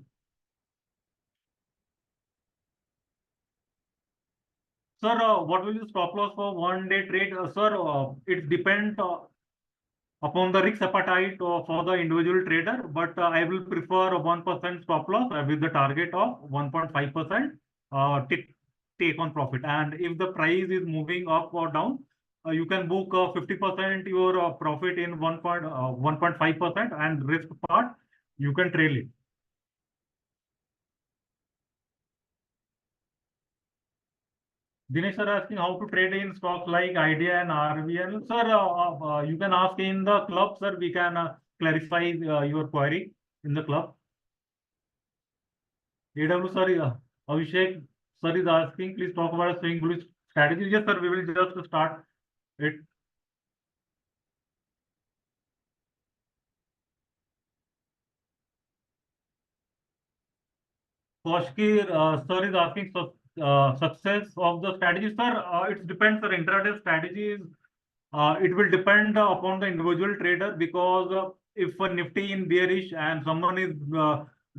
[SPEAKER 3] Sir, what will you stop loss for 1 day trade? Sir, it depends upon the risk appetite for the individual trader, but I will prefer a 1% stop loss with the target of 1.5% take on profit. And if the price is moving up or down, you can book 50% your profit in 1.5%, and risk part you can trail it. Dinesh sir asking how to trade in stocks like Idea and RVL. Sir, you can ask in the club, sir. We can clarify your query in the club. AW sir, Abhishek sir is asking, please talk about swing bullish strategy. Yes, sir, we will just start it. Koshki sir is asking success of the strategy. Sir, it depends. Sir, intraday strategies. It will depend upon the individual trader, because if a Nifty in bearish and someone is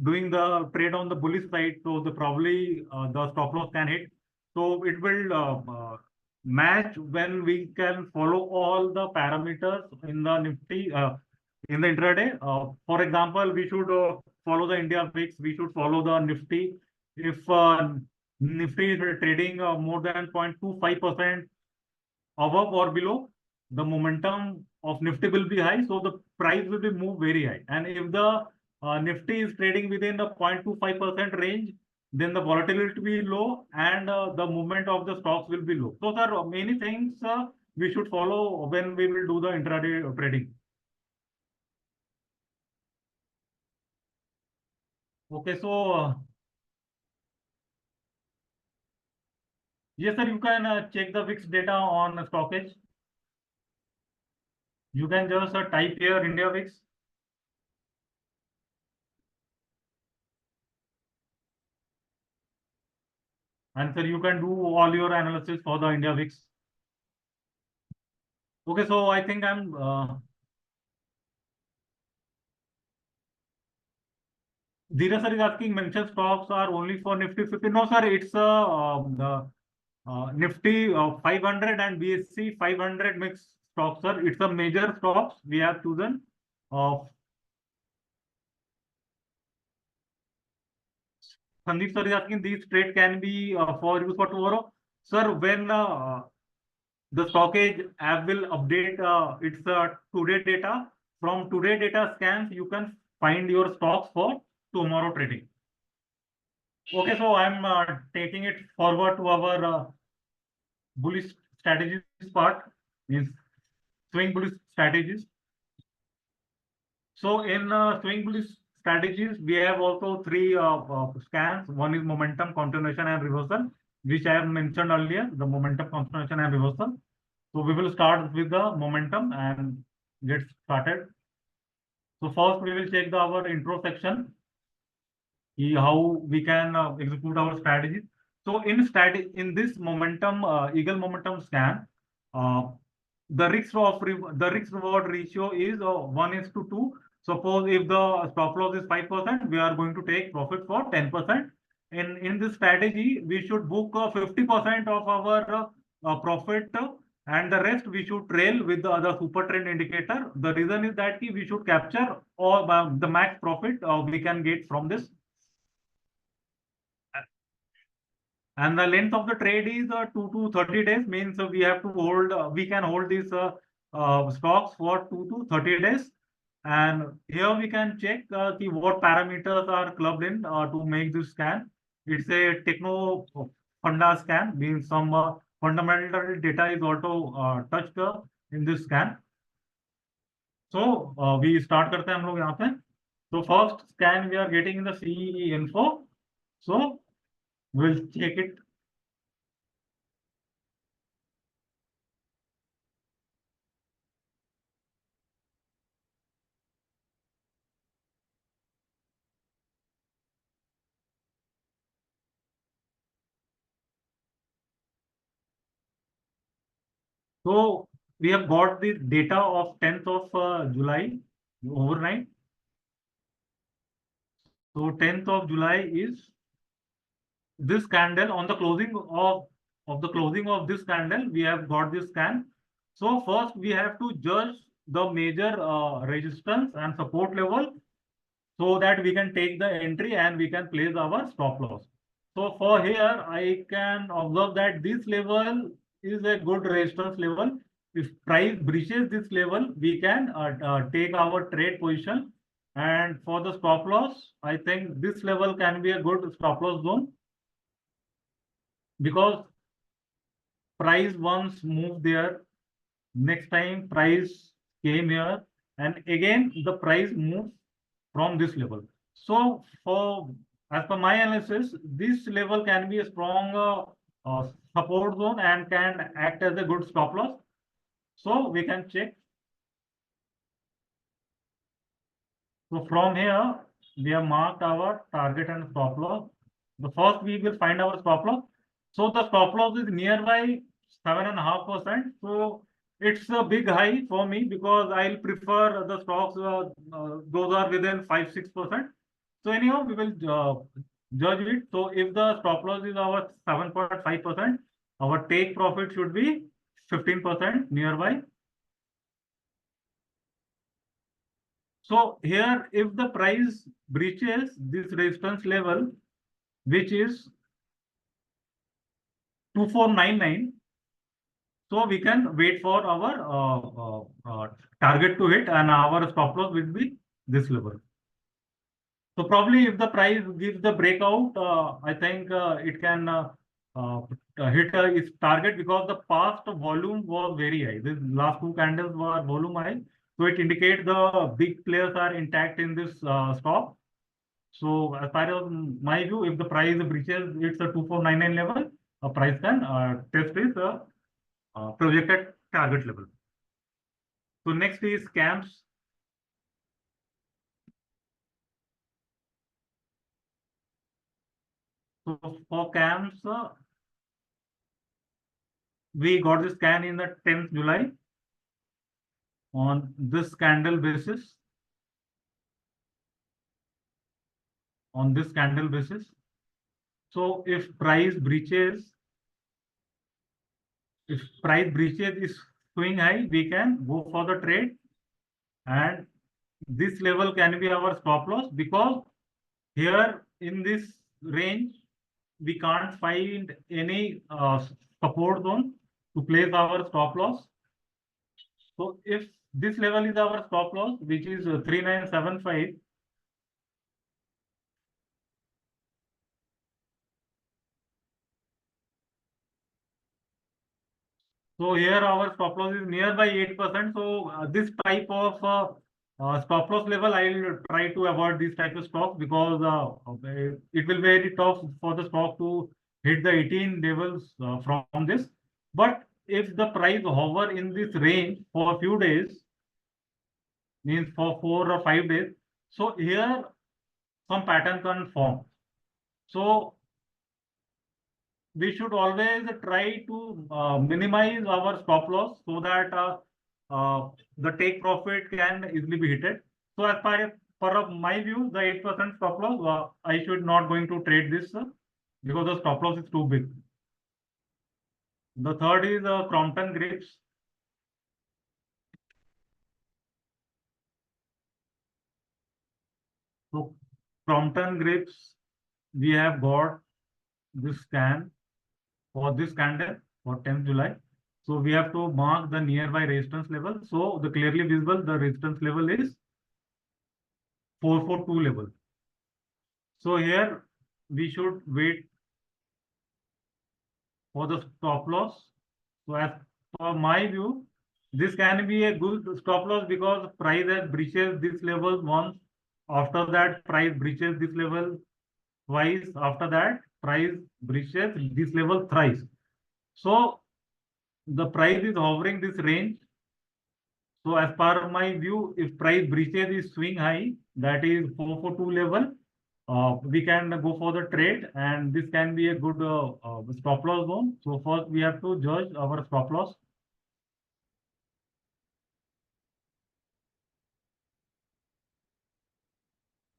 [SPEAKER 3] doing the trade on the bullish side, so the probably the stop loss can hit. So it will match when we can follow all the parameters in the Nifty in the intraday. For example, we should follow the India VIX. We should follow the Nifty. If Nifty is trading more than 0.25% above or below, the momentum of Nifty will be high, so the price will be moved very high. And if the Nifty is trading within the 0.25% range, then the volatility will be low and the movement of the stocks will be low. So there are many things we should follow when we will do the intraday trading. Okay, so yes, sir, you can check the VIX data on StockEdge. You can just type here India VIX. And sir, you can do all your analysis for the India VIX. Okay, so I think I'm Dheeraj sir is asking, mentioned stocks are only for Nifty 50. No, sir, it's the Nifty 500 and BSC 500 mixed stocks, sir. It's a major stocks we have chosen. Sandeep sir is asking, these trade can be for use for tomorrow. Sir, when the StockEdge app will update its today data, from today data scans, you can find your stocks for tomorrow trading. Okay, so I'm taking it forward to our bullish strategies part, is swing bullish strategies. So in swing bullish strategies, we have also three scans. One is momentum, continuation, and reversal, which I have mentioned earlier, the momentum, continuation, and reversal. So we will start with the momentum and get started. So first we will check our intro section, how we can execute our strategies. So in this momentum eagle momentum scan, the risk reward ratio is 1:2. Suppose if the stop loss is 5%, we are going to take profit for 10%. In this strategy, we should book 50% of our profit, and the rest we should trail with the other super trend indicator. The reason is that we should capture all the max profit we can get from this. And the length of the trade is 2 to 30 days, means we have to hold, we can hold these stocks for 2 to 30 days. And here we can check what parameters are clubbed in to make this scan. It's a techno funda scan, means some fundamental data is also touched in this scan. So we start करते हैं हम लोग यहाँ पे. So first scan we are getting in the CE info. So we'll check it. So we have got the data of 10th of July overnight. So 10th of July is this candle. On the closing of the closing of this candle, we have got this scan. So first we have to judge the major resistance and support level, so that we can take the entry and we can place our stop loss. So for here, I can observe that this level is a good resistance level. If price breaches this level, we can take our trade position. And for the stop loss, I think this level can be a good stop loss zone, because price once moved there, next time price came here, and again the price moves from this level. So for, as per my analysis, this level can be a strong support zone and can act as a good stop loss. So we can check. So from here, we have marked our target and stop loss. The first we will find our stop loss. So the stop loss is nearby 7.5%. So it's a big high for me, because I'll prefer the stocks those are within 5-6%. So anyhow, we will judge it. So if the stop loss is our 7.5%, our take profit should be 15% nearby. So here, if the price breaches this resistance level, which is 2499, so we can wait for our target to hit, and our stop loss will be this level. So probably if the price gives the breakout, I think it can hit its target, because the past volume was very high. These last two candles were volume high. So it indicates the big players are intact in this stock. So as far as my view, if the price breaches it's a 2499 level, a price can test its projected target level. So next is scams. So for CAMS, we got this scan in the 10th July on this candle basis. On this candle basis. So if price breaches is swing high, we can go for the trade, and this level can be our stop loss, because here in this range we can't find any support zone to place our stop loss. So if this level is our stop loss, which is 3975, so here our stop loss is nearby 8%. So this type of stop loss level, I will try to avoid this type of stocks, because it will be very tough for the stock to hit the 18 levels from this. But if the price hover in this range for a few days, means for 4 or 5 days, so here some pattern can form. So we should always try to minimize our stop loss, so that the take profit can easily be hit. So as far as for my view, the 8% stop loss, I should not going to trade this because the stop loss is too big. The third is Crompton Grips. So Crompton Grips, we have got this scan for this candle for 10th July. So we have to mark the nearby resistance level. So the clearly visible, the resistance level is 442 level. So here we should wait for the stop loss. So as per my view, this can be a good stop loss because price has breaches this level once. After that, price breaches this level twice. After that, price breaches this level thrice. So the price is hovering this range. So as per my view, if price breaches is swing high, that is 442 level, we can go for the trade, and this can be a good stop loss zone. So first we have to judge our stop loss.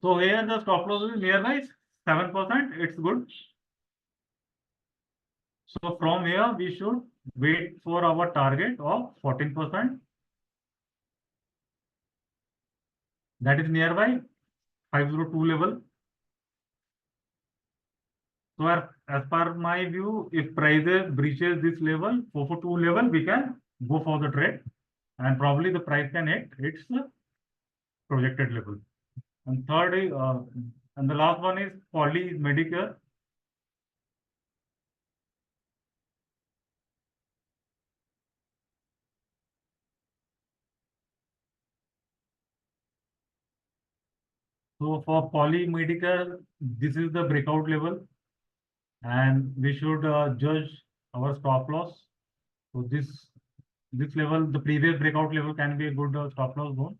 [SPEAKER 3] So here the stop loss is nearby 7%. It's good. So from here we should wait for our target of 14%. That is nearby 502 level. So as per my view, if prices breaches this level, 442 level, we can go for the trade, and probably the price can hit its projected level. And third is, and the last one is Poly Medicare. So for Poly Medicare, this is the breakout level, and we should judge our stop loss. So this level, the previous breakout level, can be a good stop loss zone.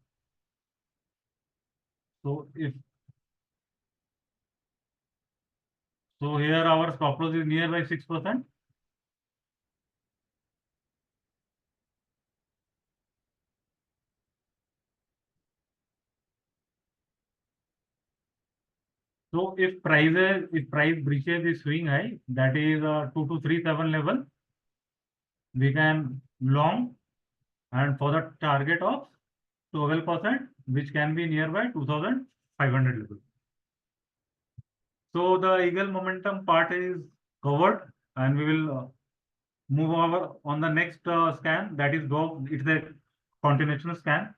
[SPEAKER 3] So here our stop loss is nearby 6%. So if price breaches the swing high, that is 2237 level, we can long, and for the target of 12%, which can be nearby 2500 level. So the eagle momentum part is covered, and we will move over on the next scan, that is dog. It's a continuation scan.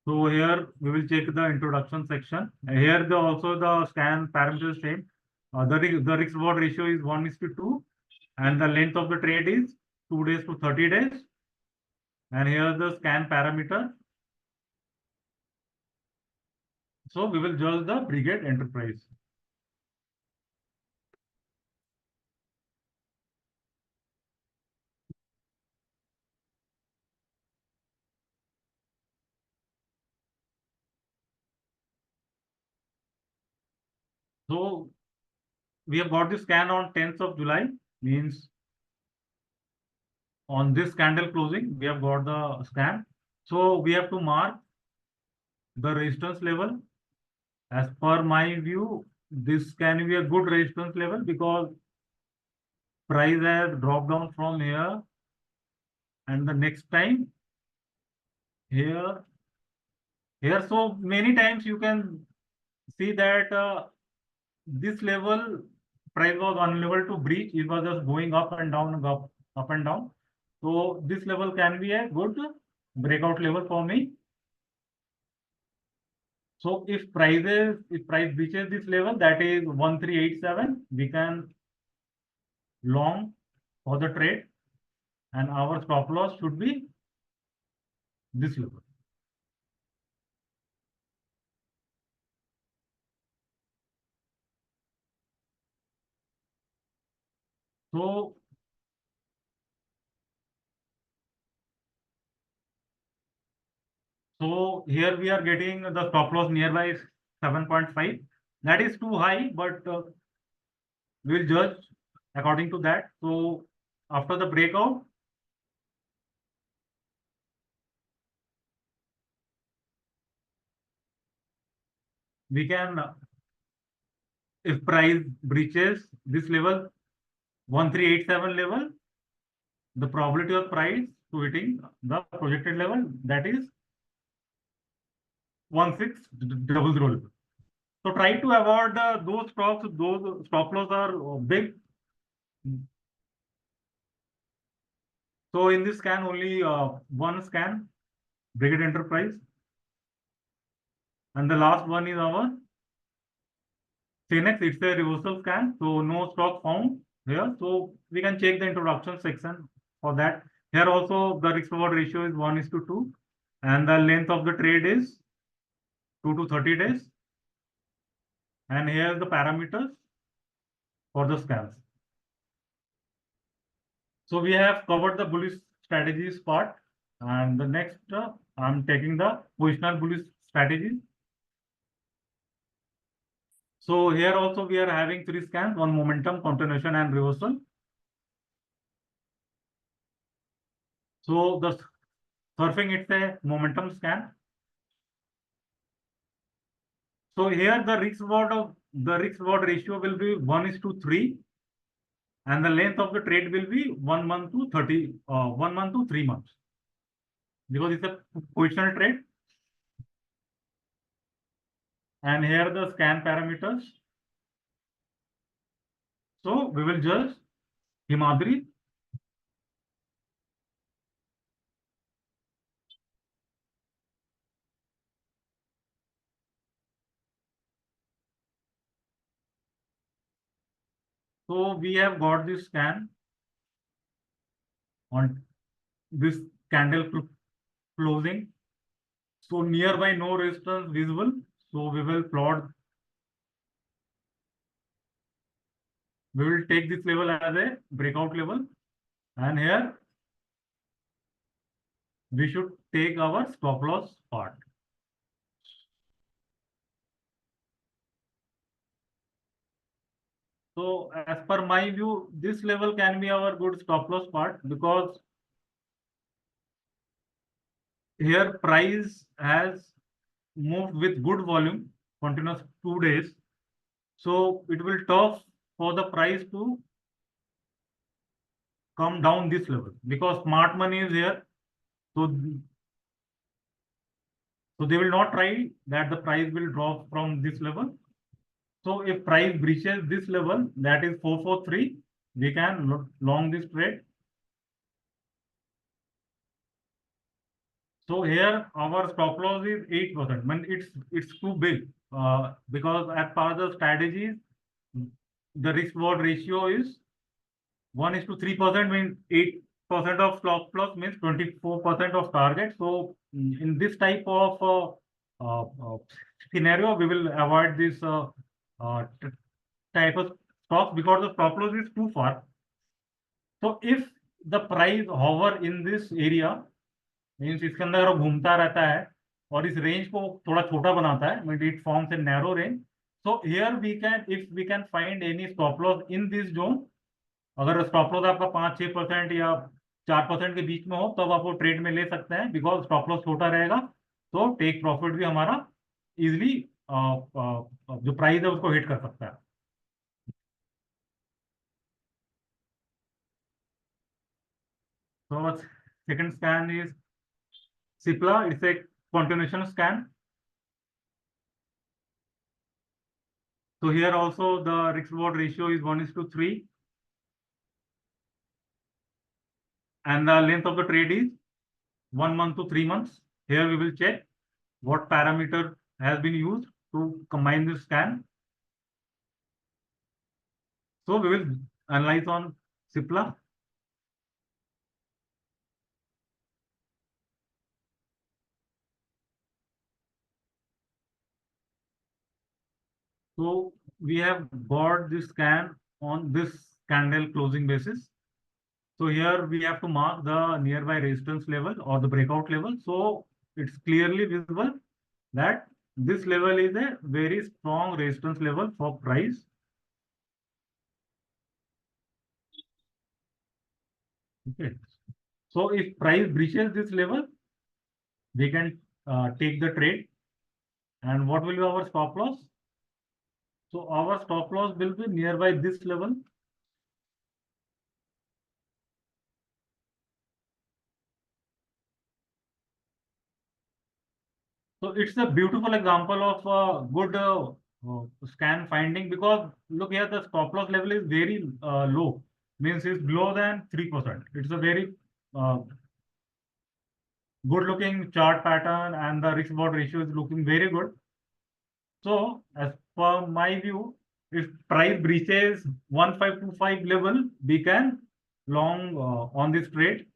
[SPEAKER 3] So here we will check the introduction section. Here also the scan parameters same. The risk reward ratio is 1:2, and the length of the trade is 2 days to 30 days. And here the scan parameter. So we will judge the Brigade Enterprise. So we have got the scan on 10th of July, means on this candle closing, we have got the scan. So we have to mark the resistance level. As per my view, this can be a good resistance level because price has dropped down from here, and the next time here. So many times you can see that this level price was unable to breach. It was just going up and down, up and down. So this level can be a good breakout level for me. So if price breaches this level, that is 1387, we can long for the trade, and our stop loss should be this level. So here we are getting the stop loss nearby 7.5. That is too high, but we'll judge according to that. So after the breakout, we can, if price breaches this level, 1387 level, the probability of price to hitting the projected level, that is 1600 level. So try to avoid those stocks, those stop loss are big. So in this scan, only one scan, Brigade Enterprise. And the last one is our CNX, it's a reversal scan. So no stock found here. So we can check the introduction section for that. Here also the risk reward ratio is 1:2. And the length of the trade is 2 to 30 days. And here are the parameters for the scans. So we have covered the bullish strategies part. And the next, I'm taking the positional bullish strategies. So here also we are having three scans, one momentum, continuation, and reversal. So the surfing, it's a momentum scan. So here the risk reward ratio will be 1:3, and the length of the trade will be 1 month to 1 month to 3 months, because it's a positional trade. And here the scan parameters. So we will judge Himadri. So we have got this scan on this candle closing. So nearby no resistance visible. So we will plot. We will take this level as a breakout level, and here we should take our stop loss part. So as per my view, this level can be our good stop loss part, because here price has moved with good volume, continuous 2 days. So it will tough for the price to come down this level, because smart money is here. So they will not try that the price will drop from this level. So if price breaches this level, that is 443, we can long this trade. So here our stop loss is 8%. When it's too big, because as per the strategies, the risk reward ratio is 1:3%, means 8% of stop loss means 24% of target. So in this type of scenario, we will avoid this type of stocks, because the stop loss is too far. So if the price hover in this area, means इसके अंदर अगर घूमता रहता है और इस range को थोड़ा छोटा बनाता है, mean it forms a narrow range. So here we can, if we can find any stop loss in this zone, अगर स्टॉप लॉस आपका 5-6% या 4% के बीच में हो, तब आप वो ट्रेड में ले सकते हैं, बिकॉज स्टॉप लॉस छोटा रहेगा. तो टेक प्रॉफिट भी हमारा इजिली जो प्राइस है उसको हिट कर सकता है. So second scan is Cipla. It's a continuation scan. So here also the risk reward ratio is 1:3, and the length of the trade is 1 month to 3 months. Here we will check what parameter has been used to combine this scan. So we will analyze on Cipla. So we have got this scan on this candle closing basis. So here we have to mark the nearby resistance level or the breakout level. So it's clearly visible that this level is a very strong resistance level for price. Okay. So if price breaches this level, we can take the trade. And what will be our stop loss? So our stop loss will be nearby this level. So it's a beautiful example of a good scan finding, because look here, the stop loss level is very low, means it's below than 3%. It's a very good looking chart pattern, and the risk reward ratio is looking very good. So as per my view, if price breaches 1525 level, we can long on this trade.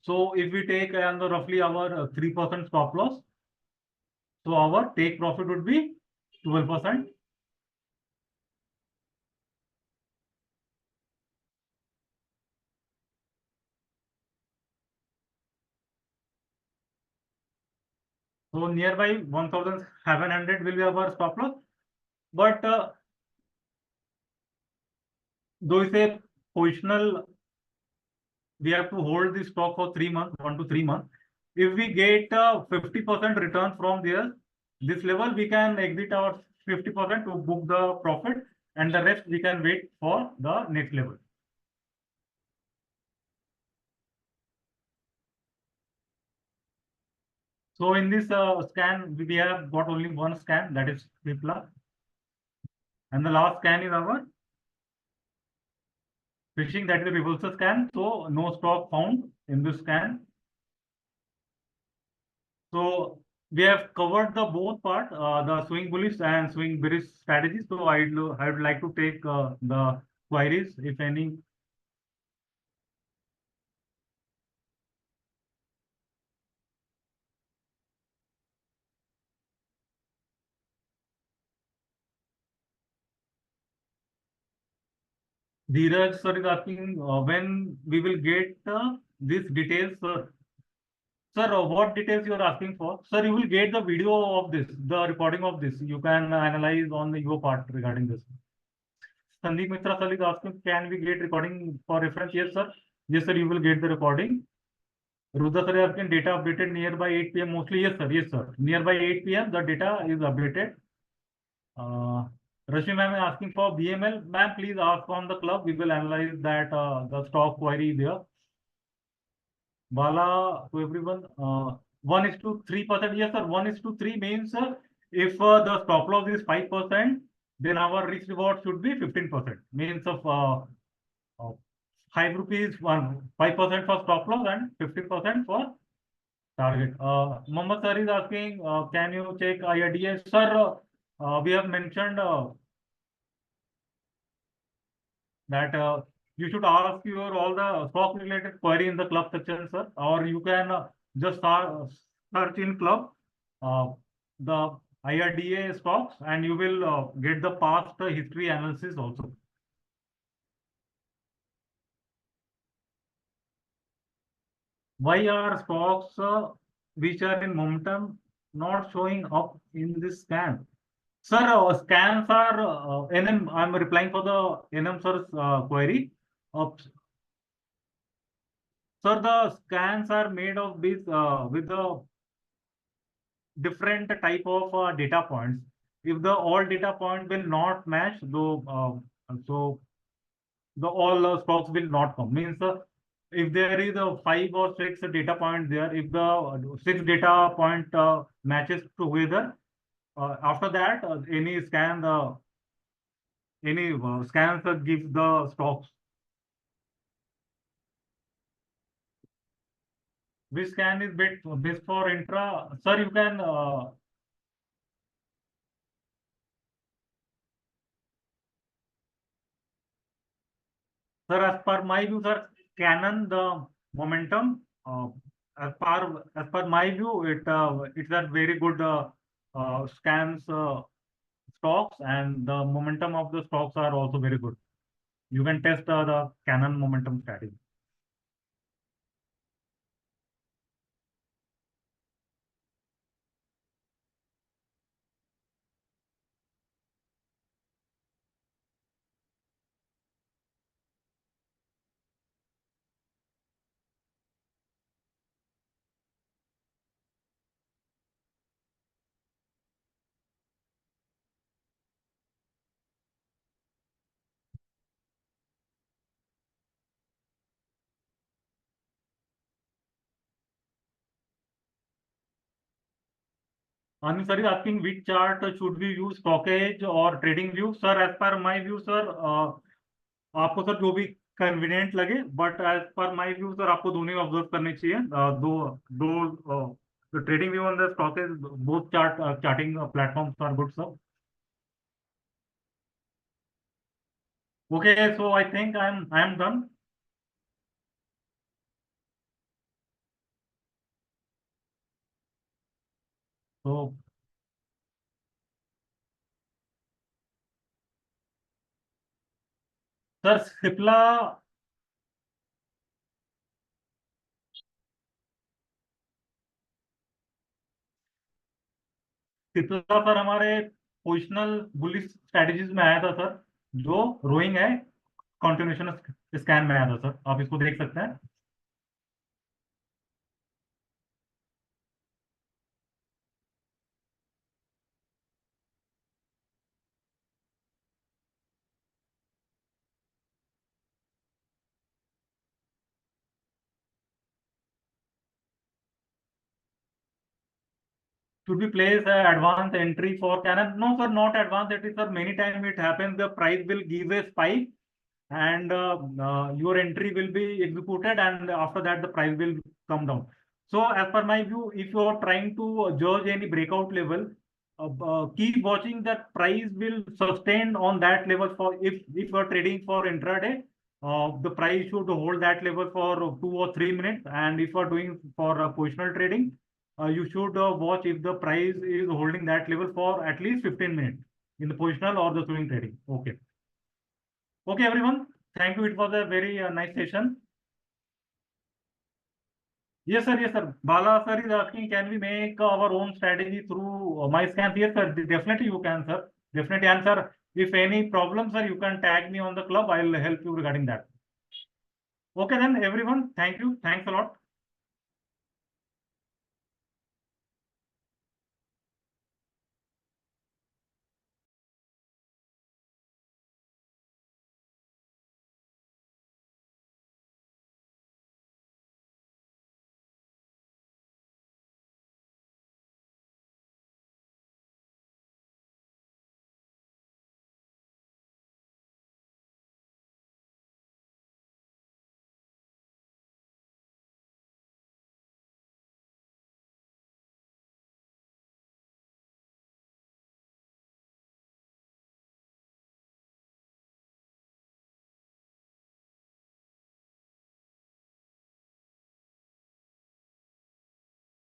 [SPEAKER 3] So if we take roughly our 3% stop loss, so our take profit would be 12%. So nearby 1700 will be our stop loss. But though it's a positional, we have to hold this stock for 3 months, 1 to 3 months. If we get 50% return from there, this level, we can exit our 50% to book the profit, and the rest we can wait for the next level. So in this scan, we have got only one scan, that is Tripla. And the last scan is our phishing, that is the reversal scan. So no stock found in this scan. So we have covered the both part, the swing bullish and swing bearish strategies. So I would like to take the queries, if any. Dheeraj sir is asking when we will get these details, sir. Sir, what details you are asking for? Sir, you will get the video of this, the recording of this. You can analyze on your part regarding this. Sandeep Mitra sir is asking, can we get recording for reference? Yes, sir. Yes, sir, you will get the recording. Rudra sir is asking, data updated nearby 8 p.m. mostly. Yes, sir. Yes, sir. Nearby 8 p.m. the data is updated. Rashmi ma'am is asking for BML. Ma'am, please ask on the club. We will analyze that the stock query there. Bala, to everyone, 1:3%. Yes, sir. 1:3 means if the stop loss is 5%, then our risk reward should be 15%. Means of 5 rupees, 5% for stop loss and 15% for target. Mohammed sir is asking, can you check IRDA? Sir, we have mentioned that you should ask your all the stock related query in the club section, sir, or you can just search in club the IRDA stocks, and you will get the past history analysis also. Why are stocks which are in momentum not showing up in this scan? Sir, scans are NM. I'm replying for the NM sir's query. Sir, the scans are made of this with the different type of data points. If the all data point will not match, though, so the all stocks will not come. Means if there is a 5 or 6 data point there, if the 6 data point matches together, after that any scan scans gives the stocks. Which scan is best for intra? Sir, you can sir, as per my view, sir, Canon the momentum as per my view, it's a very good scans stocks, and the momentum of the stocks are also very good. You can test the Canon momentum strategy. Anil sir is asking which chart should we use, StockEdge or trading view? Sir, as per my view, sir, आपको sir जो भी convenient लगे, but as per my view sir आपको दोनों observe करने चाहिए. The trading view on the StockEdge, both charting platforms are good, sir. Okay, so I think I am done. So sir Cipla sir हमारे positional bullish strategies में आया था sir, जो rowing है कंटिन्यूएशन स्कैन में आया था सर, आप इसको देख सकते हैं. Should we place an advance entry for Canon? No, sir, not advance entry, sir. Many times it happens the price will give a spike and your entry will be executed, and after that the price will come down. So as per my view, if you are trying to judge any breakout level, keep watching that price will sustain on that level. For if you are trading for intraday, the price should hold that level for 2 or 3 minutes, and if you are doing for positional trading, you should watch if the price is holding that level for at least 15 minutes in the positional or the swing trading. Okay. Okay, everyone. Thank you. It was a very nice session. Yes, sir. Yes, sir. Bala sir is asking, can we make our own strategy through my scans? Yes, sir. Definitely you can, sir. Definitely. And sir, if any problem, sir, you can tag me on the club. I'll help you regarding that. Okay, then everyone. Thank you. Thanks a lot.